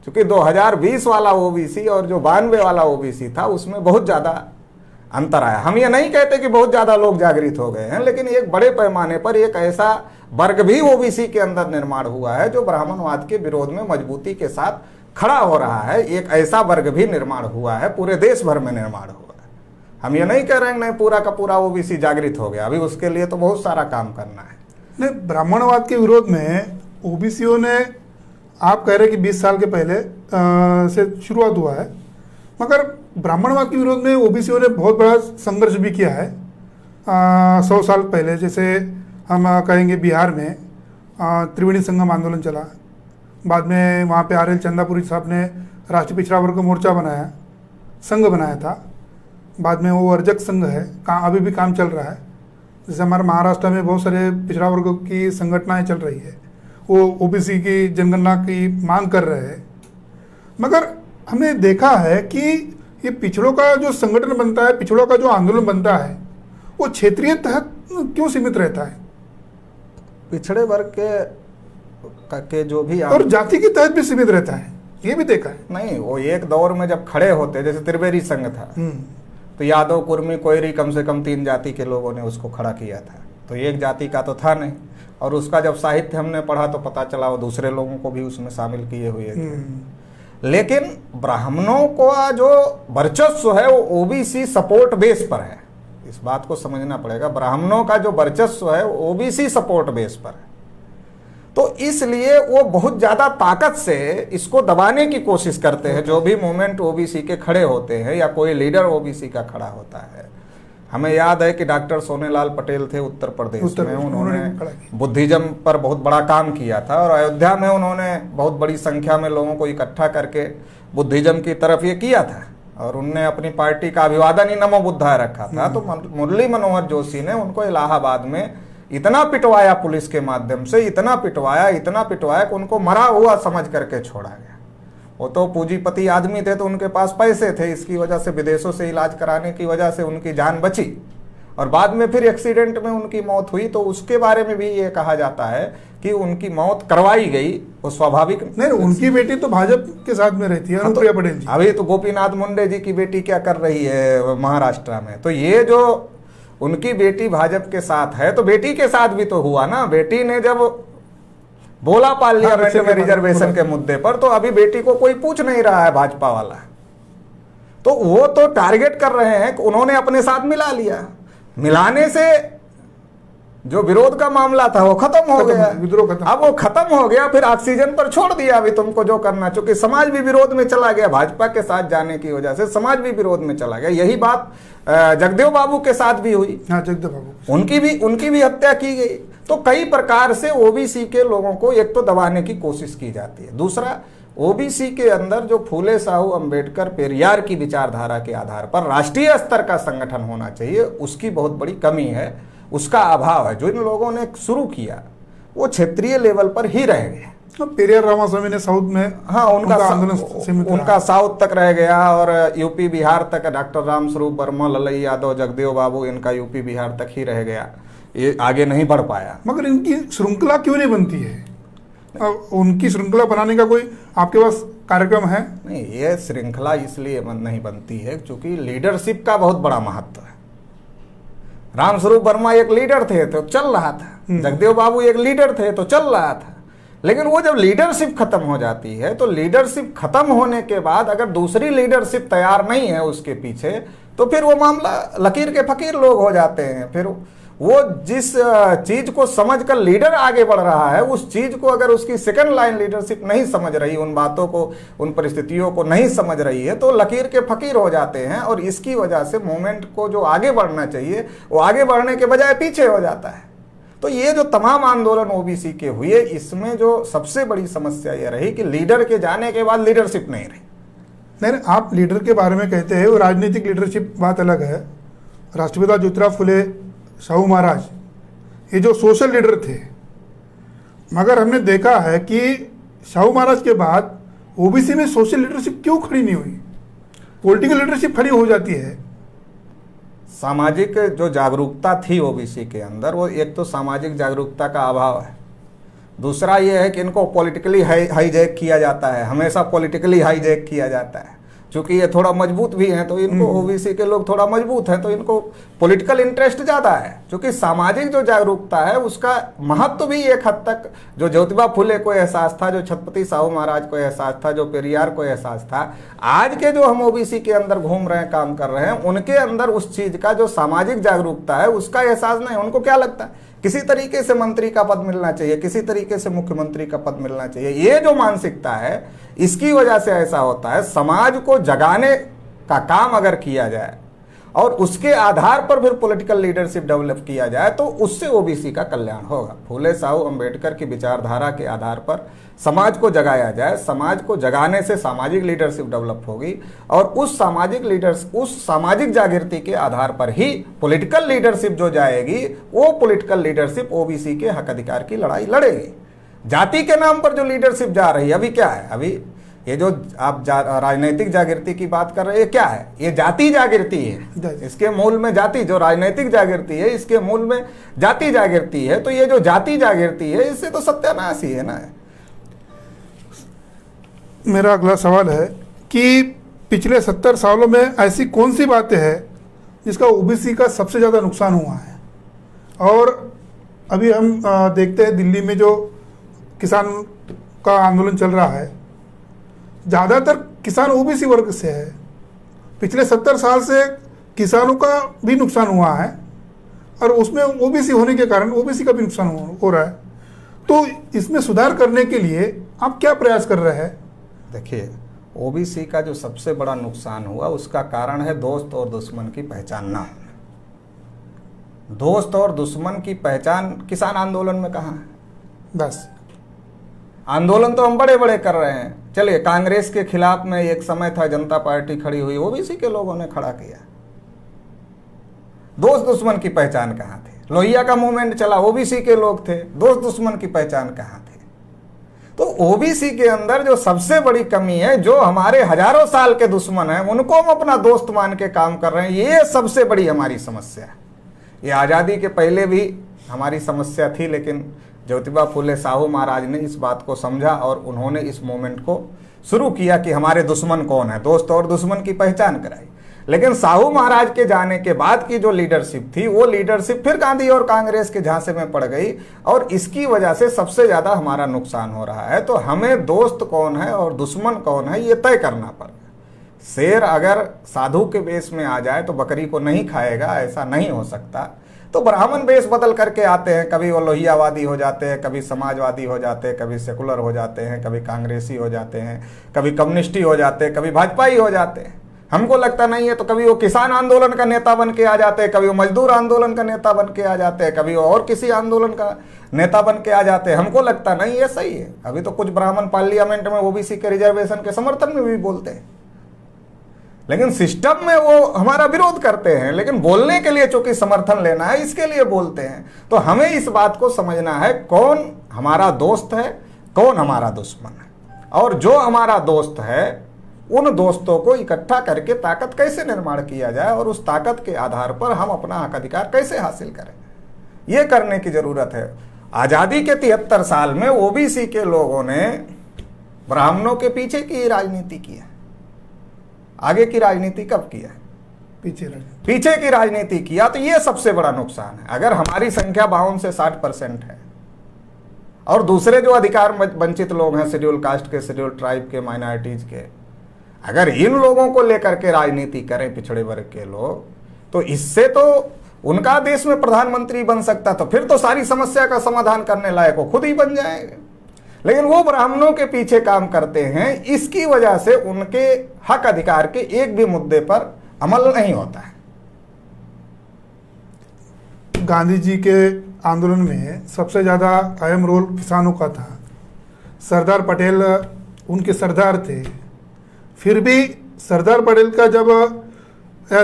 क्योंकि 2020 वाला ओबीसी और जो 92 वाला ओबीसी था उसमें बहुत ज़्यादा अंतर आया। हम ये नहीं कहते कि बहुत ज़्यादा लोग जागृत हो गए हैं, लेकिन एक बड़े पैमाने पर एक ऐसा वर्ग भी ओबीसी के अंदर निर्माण हुआ है जो ब्राह्मणवाद के विरोध में मजबूती के साथ खड़ा हो रहा है। एक ऐसा वर्ग भी निर्माण हुआ है, पूरे देश भर में निर्माण हुआ है। हम ये नहीं कह रहे हैं नहीं पूरा का पूरा ओबीसी जागृत हो गया, अभी उसके लिए तो बहुत सारा काम करना है। नहीं, ब्राह्मणवाद के विरोध में ओबीसीओ ने, आप कह रहे हैं कि 20 साल के पहले से शुरुआत हुआ है, मगर ब्राह्मणवाद के विरोध में ओबीसीओ ने बहुत बड़ा संघर्ष भी किया है। 100 साल पहले जैसे हम कहेंगे बिहार में त्रिवेणी संगम आंदोलन चला, बाद में वहाँ पे आर एल चंदापुरी साहब ने राष्ट्रीय पिछड़ा वर्ग मोर्चा बनाया, संघ बनाया था। बाद में वो अर्जक संघ है, अभी भी काम चल रहा है। जैसे हमारे महाराष्ट्र में बहुत सारे पिछड़ा वर्ग की संगठनाएं चल रही है, वो ओबीसी की जनगणना की मांग कर रहे हैं। मगर हमने देखा है कि ये पिछड़ों का जो संगठन बनता है, पिछड़ों का जो आंदोलन बनता है, वो क्षेत्रीय तहत क्यों सीमित रहता है? पिछड़े वर्ग के जो भी और जाति के तहत भी सीमित रहता है, ये भी देखा है। नहीं, वो एक दौर में जब खड़े होते, जैसे त्रिवेणी संघ था, तो यादव, कुर्मी, कोयरी, कम से कम 3 जाति के लोगों ने उसको खड़ा किया था, तो एक जाति का तो था नहीं। और उसका जब साहित्य हमने पढ़ा तो पता चला वो दूसरे लोगों को भी उसमें शामिल किए हुए थे। लेकिन ब्राह्मणों का जो वर्चस्व है वो ओबीसी सपोर्ट बेस पर है, इस बात को समझना पड़ेगा। ब्राह्मणों का जो वर्चस्व है वो ओबीसी सपोर्ट बेस पर है, तो इसलिए वो बहुत ज्यादा ताकत से इसको दबाने की कोशिश करते हैं। जो भी मूवमेंट ओबीसी के खड़े होते हैं या कोई लीडर ओबीसी का खड़ा होता है, हमें याद है कि डॉक्टर सोनेलाल पटेल थे उत्तर प्रदेश में, उन्होंने बुद्धिज्म पर बहुत बड़ा काम किया था और अयोध्या में उन्होंने बहुत बड़ी संख्या में लोगों को इकट्ठा करके बुद्धिज्म की तरफ ये किया था और उनने अपनी पार्टी का अभिवादन ही नमो बुद्धाय रखा था। तो मुरली मनोहर जोशी ने उनको इलाहाबाद में इतना पिटवाया, पुलिस के माध्यम से इतना पिटवाया कि उनको मरा हुआ समझ करके छोड़ा गया। वो तो पूंजीपति आदमी थे, तो उनके पास पैसे थे, इसकी वजह से विदेशों से इलाज कराने की वजह से उनकी जान बची और बाद में फिर एक्सीडेंट में उनकी मौत हुई। तो उसके बारे में भी ये कहा जाता है कि उनकी मौत करवाई गई, वो स्वाभाविक नहीं। उनकी बेटी तो भाजपा के साथ में रहती है, अनुप्रिया पटेल जी। अभी तो गोपीनाथ मुंडे जी की बेटी क्या कर रही है महाराष्ट्र में। तो ये जो उनकी बेटी भाजपा के साथ है, तो बेटी के साथ भी तो हुआ ना। बेटी ने जब बोला पार्लियामेंट में रिजर्वेशन के मुद्दे पर, तो अभी बेटी को कोई पूछ नहीं रहा है भाजपा वाला। तो वो तो टारगेट कर रहे हैं कि उन्होंने अपने साथ मिला लिया, मिलाने से जो विरोध का मामला था वो खत्म हो गया, विद्रोह खत्म। अब वो खत्म हो गया, फिर ऑक्सीजन पर छोड़ दिया अभी तुमको जो करना। चूंकि समाज भी विरोध में चला गया, भाजपा के साथ जाने की वजह से समाज भी विरोध में चला गया। यही बात जगदेव बाबू के साथ भी हुई। हाँ, जगदेव बाबू, उनकी भी हत्या की गई। तो कई प्रकार से ओबीसी के लोगों को एक तो दबाने की कोशिश की जाती है, दूसरा ओबीसी के अंदर जो फूले साहू अंबेडकर पेरियार की विचारधारा के आधार पर राष्ट्रीय स्तर का संगठन होना चाहिए, उसकी बहुत बड़ी कमी है, उसका अभाव है। जो इन लोगों ने शुरू किया वो क्षेत्रीय लेवल पर ही रह गए। पेरियार रामास्वामी ने साउथ में, हाँ, उनका साउथ तक रह गया और यूपी बिहार तक डॉक्टर रामस्वरूप वर्मा, ललई यादव, जगदेव बाबू, इनका यूपी बिहार तक ही रह गया, ये आगे नहीं बढ़ पाया। मगर इनकी श्रृंखला क्यों नहीं बनती है? उनकी श्रृंखला बनाने का कोई आपके पास कार्यक्रम है? नहीं, ये श्रृंखला इसलिए नहीं बनती है क्योंकि लीडरशिप का बहुत बड़ा महत्व है। रामस्वरूप वर्मा एक लीडर थे तो चल रहा था, जगदेव बाबू एक लीडर थे तो चल रहा था। लेकिन वो जब लीडरशिप खत्म हो जाती है, तो लीडरशिप खत्म होने के बाद अगर दूसरी लीडरशिप तैयार नहीं है उसके पीछे, तो फिर वो मामला लकीर के फकीर लोग हो जाते हैं। फिर वो जिस चीज को समझकर लीडर आगे बढ़ रहा है, उस चीज को अगर उसकी सेकंड लाइन लीडरशिप नहीं समझ रही, उन बातों को, उन परिस्थितियों को नहीं समझ रही है, तो लकीर के फकीर हो जाते हैं। और इसकी वजह से मूवमेंट को जो आगे बढ़ना चाहिए वो आगे बढ़ने के बजाय पीछे हो जाता है। तो ये जो तमाम आंदोलन ओबीसी के हुए, इसमें जो सबसे बड़ी समस्या ये रही कि लीडर के जाने के बाद लीडरशिप नहीं रही। नहीं, आप लीडर के बारे में कहते हैं, वो राजनीतिक लीडरशिप बात अलग है। राष्ट्रपिता ज्योतिराव फुले साहू महाराज ये जो सोशल लीडर थे, मगर हमने देखा है कि साहू महाराज के बाद ओबीसी में सोशल लीडरशिप क्यों खड़ी नहीं हुई? पॉलिटिकल लीडरशिप खड़ी हो जाती है। सामाजिक जो जागरूकता थी ओबीसी के अंदर, वो एक तो सामाजिक जागरूकता का अभाव है। दूसरा ये है कि इनको पॉलिटिकली हाईजैक किया जाता है, हमेशा पॉलिटिकली हाईजैक किया जाता है। क्योंकि ये थोड़ा मजबूत भी हैं तो इनको, ओबीसी के लोग थोड़ा मजबूत हैं तो इनको पॉलिटिकल इंटरेस्ट ज़्यादा है। क्योंकि सामाजिक जो जागरूकता है उसका महत्व भी एक हद तक, जो ज्योतिबा फुले को एहसास था, जो छत्रपति साहू महाराज को एहसास था, जो पेरियार को एहसास था, आज के जो हम ओबीसी के अंदर घूम रहे हैं, काम कर रहे हैं, उनके अंदर उस चीज़ का जो सामाजिक जागरूकता है उसका एहसास नहीं। उनको क्या लगता है किसी तरीके से मंत्री का पद मिलना चाहिए, किसी तरीके से मुख्यमंत्री का पद मिलना चाहिए। ये जो मानसिकता है इसकी वजह से ऐसा होता है। समाज को जगाने का काम अगर किया जाए और उसके आधार पर फिर पॉलिटिकल लीडरशिप डेवलप किया जाए तो उससे ओबीसी का कल्याण होगा। फूले साहू अंबेडकर की विचारधारा के आधार पर समाज को जगाया जाए, समाज को जगाने से सामाजिक लीडरशिप डेवलप होगी और उस सामाजिक जागृति के आधार पर ही पॉलिटिकल लीडरशिप जो जाएगी वो पॉलिटिकल लीडरशिप ओबीसी के हक अधिकार की लड़ाई लड़ेगी। जाति के नाम पर जो लीडरशिप जा रही है, अभी क्या है, अभी ये जो आप राजनीतिक जागृति की बात कर रहे हैं, क्या है, ये जाति जागृति है। इसके मूल में जाति, जो राजनीतिक जागृति है इसके मूल में जाति जागृति है। तो ये जो जाति जागृति है इससे तो सत्यानाश ही है ना। मेरा अगला सवाल है कि पिछले 70 सालों में ऐसी कौन सी बातें हैं जिसका ओबीसी का सबसे ज़्यादा नुकसान हुआ है? और अभी हम देखते हैं दिल्ली में जो किसान का आंदोलन चल रहा है, ज़्यादातर किसान ओबीसी वर्ग से है। पिछले 70 साल से किसानों का भी नुकसान हुआ है और उसमें ओबीसी होने के कारण ओबीसी का भी नुकसान हो रहा है। तो इसमें सुधार करने के लिए आप क्या प्रयास कर रहे हैं? देखिए, ओबीसी का जो सबसे बड़ा नुकसान हुआ उसका कारण है दोस्त और दुश्मन की पहचान ना होना। दोस्त और दुश्मन की पहचान किसान आंदोलन में कहाँ है? बस आंदोलन तो हम बड़े बड़े कर रहे हैं। चलिए, कांग्रेस के खिलाफ में एक समय था, जनता पार्टी खड़ी हुई, ओबीसी के लोगों ने खड़ा किया। दोस्त दुश्मन की पहचान कहाँ थी? लोहिया का मूवमेंट चला, ओबीसी के लोग थे, दोस्त दुश्मन की पहचान कहाँ थी? तो ओबीसी के अंदर जो सबसे बड़ी कमी है, जो हमारे हजारों साल के दुश्मन हैं उनको हम अपना दोस्त मान के काम कर रहे हैं, ये सबसे बड़ी हमारी समस्या है। ये आज़ादी के पहले भी हमारी समस्या थी, लेकिन ज्योतिबा फुले साहू महाराज ने इस बात को समझा और उन्होंने इस मूवमेंट को शुरू किया कि हमारे दुश्मन कौन है, दोस्त और दुश्मन की पहचान कराई। लेकिन साहू महाराज के जाने के बाद की जो लीडरशिप थी वो लीडरशिप फिर गांधी और कांग्रेस के झांसे में पड़ गई और इसकी वजह से सबसे ज़्यादा हमारा नुकसान हो रहा है। तो हमें दोस्त कौन है और दुश्मन कौन है ये तय करना पड़ेगा। शेर अगर साधु के वेश में आ जाए तो बकरी को नहीं खाएगा, ऐसा नहीं हो सकता। तो ब्राह्मण वेश बदल करके आते हैं, कभी वो लोहियावादी हो जाते हैं, कभी समाजवादी हो जाते हैं, कभी सेकुलर हो जाते हैं, कभी कांग्रेसी हो जाते हैं, कभी कम्युनिस्टी हो जाते हैं, कभी भाजपाई हो जाते हैं। हमको लगता नहीं है तो कभी वो किसान आंदोलन का नेता बन के आ जाते हैं, कभी वो मजदूर आंदोलन का नेता बन के आ जाते हैं, कभी वो और किसी आंदोलन का नेता बन के आ जाते हैं। हमको लगता नहीं ये सही है। अभी तो कुछ ब्राह्मण पार्लियामेंट में ओबीसी के रिजर्वेशन के समर्थन में भी बोलते हैं, लेकिन सिस्टम में वो हमारा विरोध करते हैं। लेकिन बोलने के लिए चूंकि समर्थन लेना है इसके लिए बोलते हैं। तो हमें इस बात को समझना है कौन हमारा दोस्त है, कौन हमारा दुश्मन है, और जो हमारा दोस्त है उन दोस्तों को इकट्ठा करके ताकत कैसे निर्माण किया जाए और उस ताकत के आधार पर हम अपना हक अधिकार कैसे हासिल करें, ये करने की जरूरत है। आज़ादी के 73 साल में ओबीसी के लोगों ने ब्राह्मणों के पीछे की राजनीति की है, आगे की राजनीति कब किया है? पीछे की राजनीति किया। तो ये सबसे बड़ा नुकसान है। अगर हमारी संख्या 52 से 60% है और दूसरे जो अधिकार वंचित लोग हैं, शेड्यूल कास्ट के, शेड्यूल ट्राइब के, माइनॉरिटीज के, अगर इन लोगों को लेकर के राजनीति करें पिछड़े वर्ग के लोग, तो इससे तो उनका देश में प्रधानमंत्री बन सकता, तो फिर तो सारी समस्या का समाधान करने लायक वो खुद ही बन जाएंगे। लेकिन वो ब्राह्मणों के पीछे काम करते हैं, इसकी वजह से उनके हक अधिकार के एक भी मुद्दे पर अमल नहीं होता है। गांधी जी के आंदोलन में सबसे ज़्यादा अहम रोल किसानों का था। सरदार पटेल उनके सरदार थे। फिर भी सरदार पटेल का जब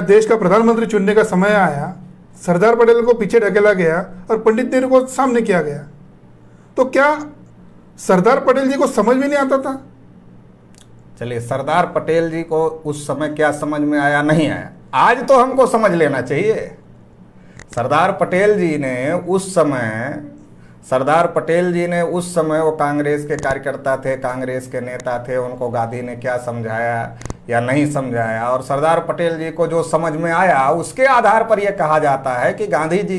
देश का प्रधानमंत्री चुनने का समय आया, सरदार पटेल को पीछे ढकेला गया और पंडित नेहरू को सामने किया गया। तो क्या सरदार पटेल जी को समझ में नहीं आता था? चलिए, सरदार पटेल जी को उस समय क्या समझ में आया, नहीं आया, आज तो हमको समझ लेना चाहिए। सरदार पटेल जी ने उस समय सरदार पटेल जी ने उस समय, वो कांग्रेस के कार्यकर्ता थे, कांग्रेस के नेता थे, उनको गांधी ने क्या समझाया या नहीं समझाया, और सरदार पटेल जी को जो समझ में आया उसके आधार पर यह कहा जाता है कि गांधी जी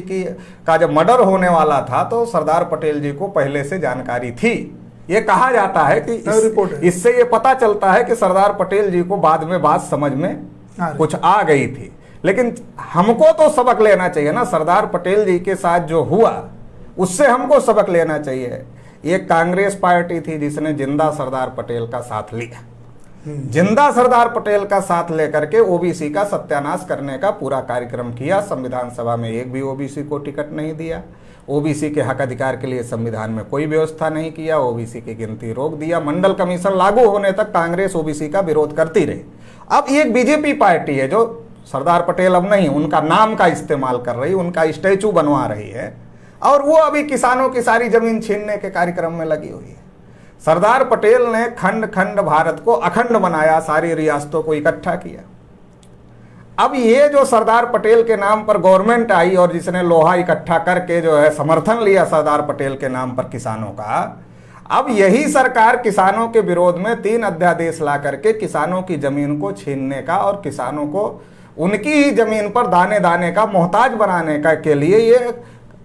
का जब मर्डर होने वाला था तो सरदार पटेल जी को पहले से जानकारी थी। ये कहा जाता है कि इससे ये पता चलता है कि सरदार पटेल जी को बाद में बात समझ में कुछ आ गई थी। लेकिन हमको तो सबक लेना चाहिए ना, सरदार पटेल जी के साथ जो हुआ उससे हमको सबक लेना चाहिए। ये कांग्रेस पार्टी थी जिसने जिंदा सरदार पटेल का साथ लिया, जिंदा सरदार पटेल का साथ लेकर के ओबीसी का सत्यानाश करने का पूरा कार्यक्रम किया। संविधान सभा में एक भी ओबीसी को टिकट नहीं दिया, ओबीसी के हक अधिकार के लिए संविधान में कोई व्यवस्था नहीं किया, ओबीसी की गिनती रोक दिया। मंडल कमीशन लागू होने तक कांग्रेस ओबीसी का विरोध करती रही। अब एक बीजेपी पार्टी है जो सरदार पटेल अब नहीं, उनका नाम का इस्तेमाल कर रही, उनका स्टैचू बनवा रही है, और वो अभी किसानों की सारी जमीन छीनने के कार्यक्रम में लगी हुई है। सरदार पटेल ने खंड खंड भारत को अखंड बनाया, सारी रियासतों को इकट्ठा किया। अब ये जो सरदार पटेल के नाम पर गवर्नमेंट आई और जिसने लोहा इकट्ठा करके जो है समर्थन लिया सरदार पटेल के नाम पर किसानों का, अब यही सरकार किसानों के विरोध में 3 अध्यादेश ला करके किसानों की जमीन को छीनने का और किसानों को उनकी ही जमीन पर दाने दाने का मोहताज बनाने का के लिए ये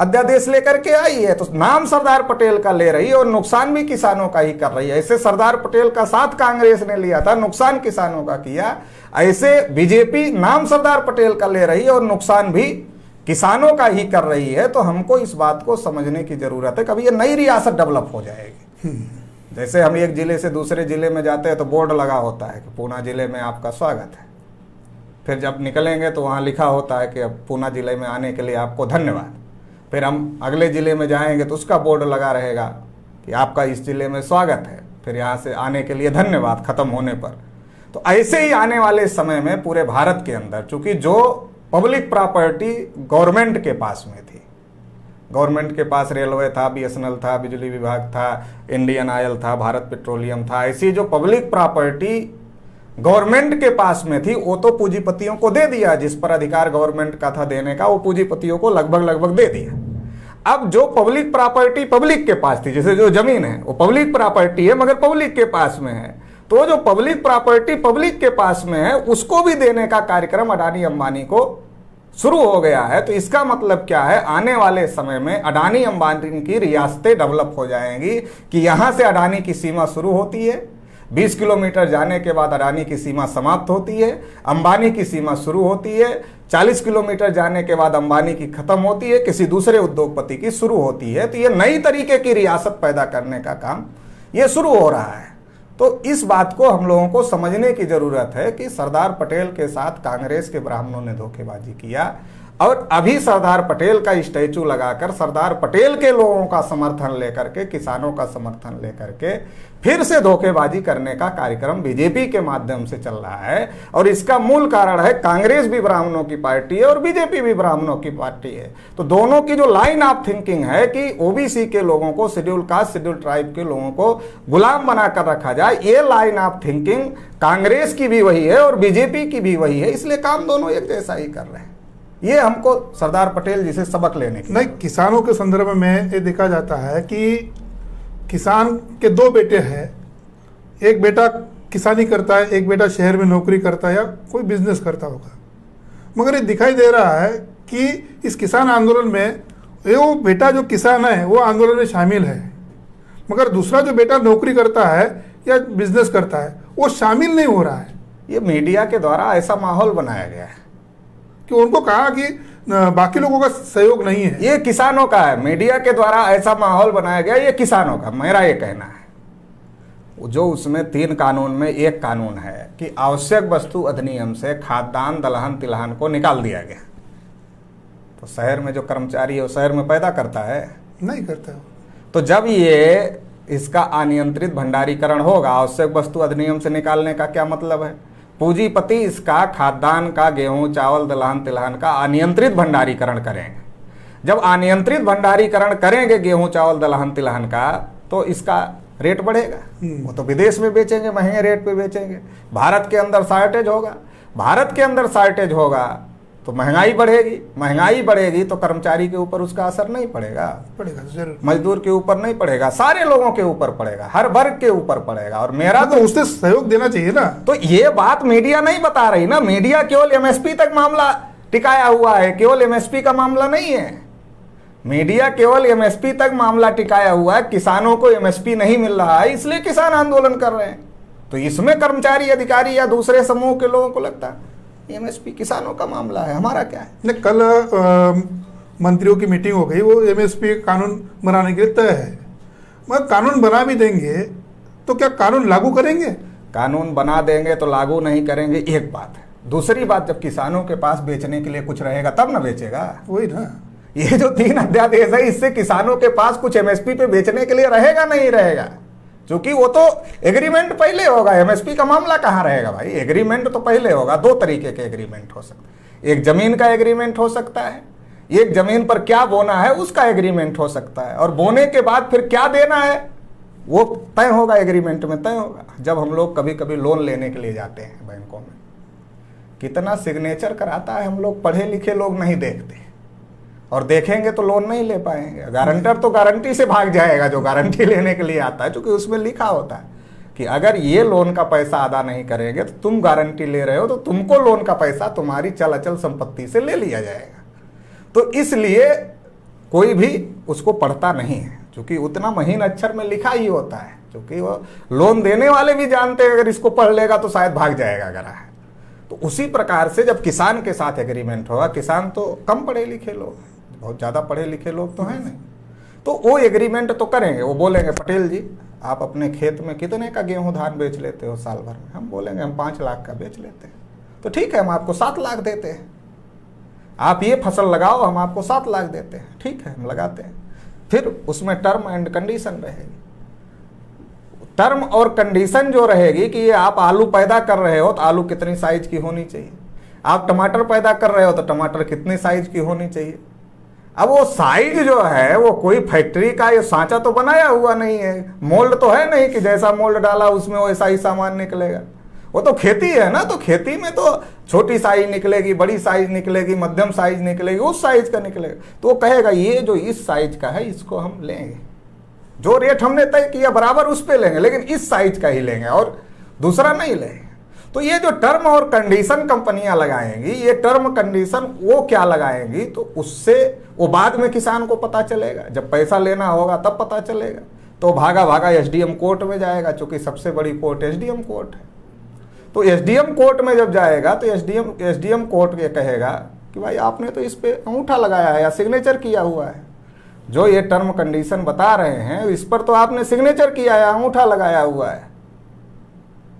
अध्यादेश लेकर के आई है। तो नाम सरदार पटेल का ले रही है और नुकसान भी किसानों का ही कर रही है। ऐसे सरदार पटेल का साथ कांग्रेस ने लिया था, नुकसान किसानों का किया। ऐसे बीजेपी नाम सरदार पटेल का ले रही है और नुकसान भी किसानों का ही कर रही है। तो हमको इस बात को समझने की जरूरत है। कभी ये नई रियासत डेवलप हो जाएगी। जैसे हम एक जिले से दूसरे जिले में जाते हैं तो बोर्ड लगा होता है कि पूना जिले में आपका स्वागत है। फिर जब निकलेंगे तो वहाँ लिखा होता है कि अब पूना जिले में आने के लिए आपको धन्यवाद। फिर हम अगले ज़िले में जाएंगे तो उसका बोर्ड लगा रहेगा कि आपका इस ज़िले में स्वागत है, फिर यहाँ से आने के लिए धन्यवाद ख़त्म होने पर। तो ऐसे ही आने वाले समय में पूरे भारत के अंदर, चूँकि जो पब्लिक प्रॉपर्टी गवर्नमेंट के पास में थी, गवर्नमेंट के पास रेलवे था, बीएसएनएल था, बिजली विभाग था, इंडियन ऑयल था, भारत पेट्रोलियम था, ऐसी जो पब्लिक प्रॉपर्टी गवर्नमेंट के पास में थी वो तो पूंजीपतियों को दे दिया। जिस पर अधिकार गवर्नमेंट का था देने का वो पूंजीपतियों को लगभग दे दिया। अब जो पब्लिक प्रॉपर्टी पब्लिक के पास थी, जैसे जो जमीन है वो पब्लिक प्रॉपर्टी है मगर पब्लिक के पास में है, तो जो पब्लिक प्रॉपर्टी पब्लिक के पास में है उसको भी देने का कार्यक्रम अडानी अंबानी को शुरू हो गया है। तो इसका मतलब क्या है, आने वाले समय में अडानी अंबानी की रियासतें डेवलप हो जाएंगी कि यहां से अडानी की सीमा शुरू होती है, 20 किलोमीटर जाने के बाद अडानी की सीमा समाप्त होती है, अंबानी की सीमा शुरू होती है, 40 किलोमीटर जाने के बाद अंबानी की खत्म होती है, किसी दूसरे उद्योगपति की शुरू होती है। तो ये नई तरीके की रियासत पैदा करने का काम ये शुरू हो रहा है। तो इस बात को हम लोगों को समझने की जरूरत है कि सरदार पटेल के साथ कांग्रेस के ब्राह्मणों ने धोखेबाजी किया और अभी सरदार पटेल का स्टैचू लगाकर सरदार पटेल के लोगों का समर्थन लेकर के, किसानों का समर्थन लेकर के फिर से धोखेबाजी करने का कार्यक्रम बीजेपी के माध्यम से चल रहा है। और इसका मूल कारण है कांग्रेस भी ब्राह्मणों की पार्टी है और बीजेपी भी ब्राह्मणों की पार्टी है। तो दोनों की जो लाइन ऑफ थिंकिंग है कि ओबीसी के लोगों को, शेड्यूल कास्ट शेड्यूल ट्राइब के लोगों को गुलाम बनाकर रखा जाए, ये लाइन ऑफ थिंकिंग कांग्रेस की भी वही है और बीजेपी की भी वही है। इसलिए काम दोनों एक जैसा ही कर रहे हैं। ये हमको सरदार पटेल जी से सबक लेने की। नहीं, किसानों के संदर्भ में ये देखा जाता है कि किसान के 2 बेटे हैं, एक बेटा किसानी करता है, एक बेटा शहर में नौकरी करता है या कोई बिजनेस करता होगा। मगर ये दिखाई दे रहा है कि इस किसान आंदोलन में वो बेटा जो किसान है वो आंदोलन में शामिल है, मगर दूसरा जो बेटा नौकरी करता है या बिजनेस करता है वो शामिल नहीं हो रहा है। ये मीडिया के द्वारा ऐसा माहौल बनाया गया है कि उनको कहा कि बाकी लोगों का सहयोग नहीं है। ये किसानों का है, मीडिया के द्वारा ऐसा माहौल बनाया गया, ये किसानों का। मेरा ये कहना है जो उसमें 3 कानून में एक कानून है कि आवश्यक वस्तु अधिनियम से खाद्यान्न दलहन तिलहन को निकाल दिया गया। तो शहर में जो कर्मचारी है वो शहर में पैदा करता है? नहीं करता। तो जब ये इसका अनियंत्रित भंडारीकरण होगा, आवश्यक वस्तु अधिनियम से निकालने का क्या मतलब है? पूंजीपति इसका खाद्यान्न का, गेहूं चावल दलहन तिलहन का अनियंत्रित भंडारीकरण करेंगे। जब अनियंत्रित भंडारीकरण करेंगे गेहूं चावल दलहन तिलहन का, तो इसका रेट बढ़ेगा। वो तो विदेश में बेचेंगे, महंगे रेट पे बेचेंगे। भारत के अंदर शॉर्टेज होगा, भारत के अंदर शॉर्टेज होगा तो महंगाई बढ़ेगी, महंगाई बढ़ेगी तो कर्मचारी के ऊपर उसका असर नहीं पड़ेगा, पड़ेगा जरूर, मजदूर के ऊपर नहीं पड़ेगा, सारे लोगों के ऊपर पड़ेगा, हर वर्ग के ऊपर पड़ेगा। और मेरा तो उससे सहयोग देना चाहिए ना। तो ये बात मीडिया नहीं बता रही ना, मीडिया केवल एमएसपी तक मामला टिकाया हुआ है, केवल एमएसपी का मामला नहीं है। मीडिया केवल एमएसपी तक मामला टिकाया हुआ है, किसानों को एमएसपी नहीं मिल रहा है इसलिए किसान आंदोलन कर रहे हैं। तो इसमें कर्मचारी, अधिकारी या दूसरे समूह के लोगों को लगता है एमएसपी किसानों का मामला है, हमारा क्या है। नहीं, कल मंत्रियों की मीटिंग हो गई, वो एमएसपी कानून बनाने के लिए तय है। मगर कानून बना भी देंगे तो क्या कानून लागू करेंगे? कानून बना देंगे तो लागू नहीं करेंगे, एक बात है। दूसरी बात, जब किसानों के पास बेचने के लिए कुछ रहेगा तब ना बेचेगा। वही ना, ये जो 3 अध्यादेश है इससे किसानों के पास कुछ एमएसपी पे बेचने के लिए रहेगा नहीं रहेगा, क्योंकि वो तो एग्रीमेंट पहले होगा। एमएसपी का मामला कहाँ रहेगा भाई, एग्रीमेंट तो पहले होगा। 2 तरीके के एग्रीमेंट हो सकते हैं, एक जमीन का एग्रीमेंट हो सकता है, एक जमीन पर क्या बोना है उसका एग्रीमेंट हो सकता है, और बोने के बाद फिर क्या देना है वो तय होगा, एग्रीमेंट में तय होगा। जब हम लोग कभी कभी लोन लेने के लिए जाते हैं बैंकों में, कितना सिग्नेचर कराता है, हम लोग पढ़े लिखे लोग नहीं देखते, और देखेंगे तो लोन नहीं ले पाएंगे। गारंटर तो गारंटी से भाग जाएगा जो गारंटी लेने के लिए आता है, क्योंकि उसमें लिखा होता है कि अगर ये लोन का पैसा अदा नहीं करेंगे तो तुम गारंटी ले रहे हो तो तुमको लोन का पैसा तुम्हारी चल अचल संपत्ति से ले लिया जाएगा। तो इसलिए कोई भी उसको पढ़ता नहीं है, क्योंकि उतना महीन अक्षर में लिखा ही होता है, क्योंकि वो लोन देने वाले भी जानते हैं अगर इसको पढ़ लेगा तो शायद भाग जाएगा ग्राहक। तो उसी प्रकार से जब किसान के साथ एग्रीमेंट होगा, किसान तो कम पढ़े लिखे लोग, बहुत ज़्यादा पढ़े लिखे लोग तो हैं नहीं, तो वो एग्रीमेंट तो करेंगे। वो बोलेंगे पटेल जी आप अपने खेत में कितने का गेहूं धान बेच लेते हो साल भर में? हम बोलेंगे हम 5 लाख का बेच लेते हैं। तो ठीक है, हम आपको 7 लाख देते हैं, आप ये फसल लगाओ, हम आपको 7 लाख देते हैं। ठीक है, हम लगाते हैं। फिर उसमें टर्म एंड कंडीशन रहेगी। टर्म और कंडीशन जो रहेगी कि ये आप आलू पैदा कर रहे हो तो आलू कितनी साइज की होनी चाहिए, आप टमाटर पैदा कर रहे हो तो टमाटर कितनी साइज की होनी चाहिए। अब वो साइज जो है वो कोई फैक्ट्री का ये सांचा तो बनाया हुआ नहीं है, मोल्ड तो है नहीं कि जैसा मोल्ड डाला उसमें वैसा ही सामान निकलेगा। वो तो खेती है ना, तो खेती में तो छोटी साइज निकलेगी, बड़ी साइज निकलेगी, मध्यम साइज निकलेगी, उस साइज का निकलेगा। तो वो कहेगा ये जो इस साइज का है इसको हम लेंगे, जो रेट हमने तय किया बराबर उस पे लेंगे, लेकिन इस साइज का ही लेंगे और दूसरा नहीं लेंगे। तो ये जो टर्म और कंडीशन कंपनियां लगाएंगी, ये टर्म कंडीशन वो क्या लगाएंगी, तो उससे वो बाद में किसान को पता चलेगा, जब पैसा लेना होगा तब पता चलेगा। तो भागा भागा एसडीएम कोर्ट में जाएगा, क्योंकि सबसे बड़ी कोर्ट एसडीएम कोर्ट है। तो एसडीएम कोर्ट में जब जाएगा तो एसडीएम कोर्ट ये कहेगा कि भाई आपने तो इस पे अंगूठा लगाया है या सिग्नेचर किया हुआ है, जो ये टर्म कंडीशन बता रहे हैं इस पर तो आपने सिग्नेचर किया है, अंगूठा लगाया हुआ है।